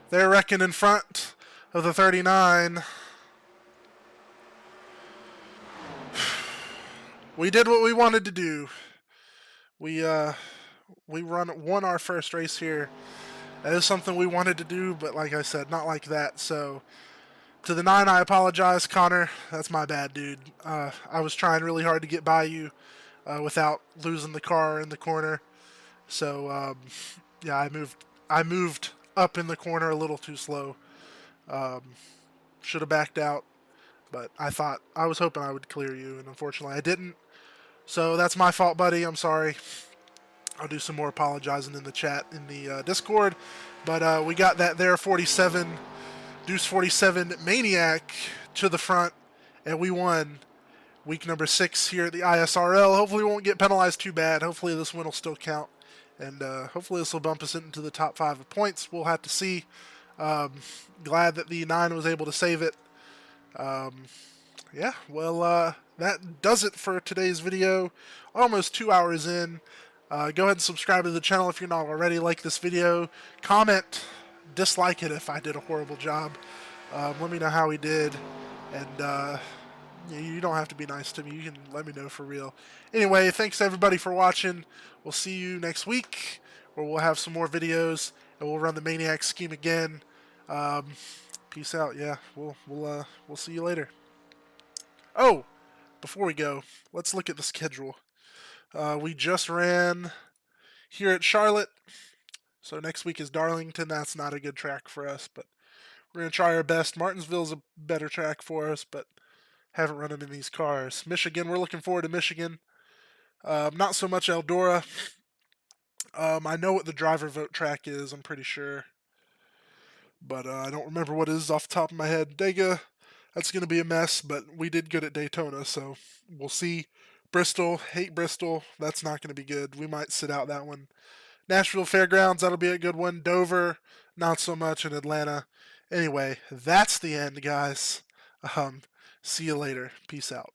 They're wrecking in front of the 39. We did what we wanted to do. We won our first race here. That is something we wanted to do, but like I said, not like that. So to the 9, I apologize, Connor. That's my bad, dude. I was trying really hard to get by you without losing the car in the corner. So yeah, I moved up in the corner a little too slow. Should have backed out, but I was hoping I would clear you, and unfortunately I didn't. So that's my fault, buddy. I'm sorry. I'll do some more apologizing in the chat in the Discord. But we got that there, 47, Deuce 47 Maniac to the front, and we won week number 6 here at the ISRL. Hopefully we won't get penalized too bad. Hopefully this win will still count, and hopefully this will bump us into the top 5 of points. We'll have to see. Glad that the 9 was able to save it. Yeah, well, that does it for today's video. Almost 2 hours in. Go ahead and subscribe to the channel if you're not already. Like this video. Comment. Dislike it if I did a horrible job. Let me know how we did. And you don't have to be nice to me. You can let me know for real. Anyway, thanks everybody for watching. We'll see you next week, where we'll have some more videos and we'll run the Maniac scheme again. Peace out. Yeah, we'll see you later. Oh, before we go, let's look at the schedule. We just ran here at Charlotte, so next week is Darlington. That's not a good track for us, but we're going to try our best. Martinsville's a better track for us, but haven't run them in these cars. Michigan, we're looking forward to Michigan. Not so much Eldora. I know what the driver vote track is, I'm pretty sure, but I don't remember what it is off the top of my head. Dega, that's going to be a mess, but we did good at Daytona, so we'll see. Bristol, hate Bristol. That's not going to be good. We might sit out that one. Nashville Fairgrounds, that'll be a good one. Dover, not so much. In Atlanta. Anyway, that's the end, guys. See you later. Peace out.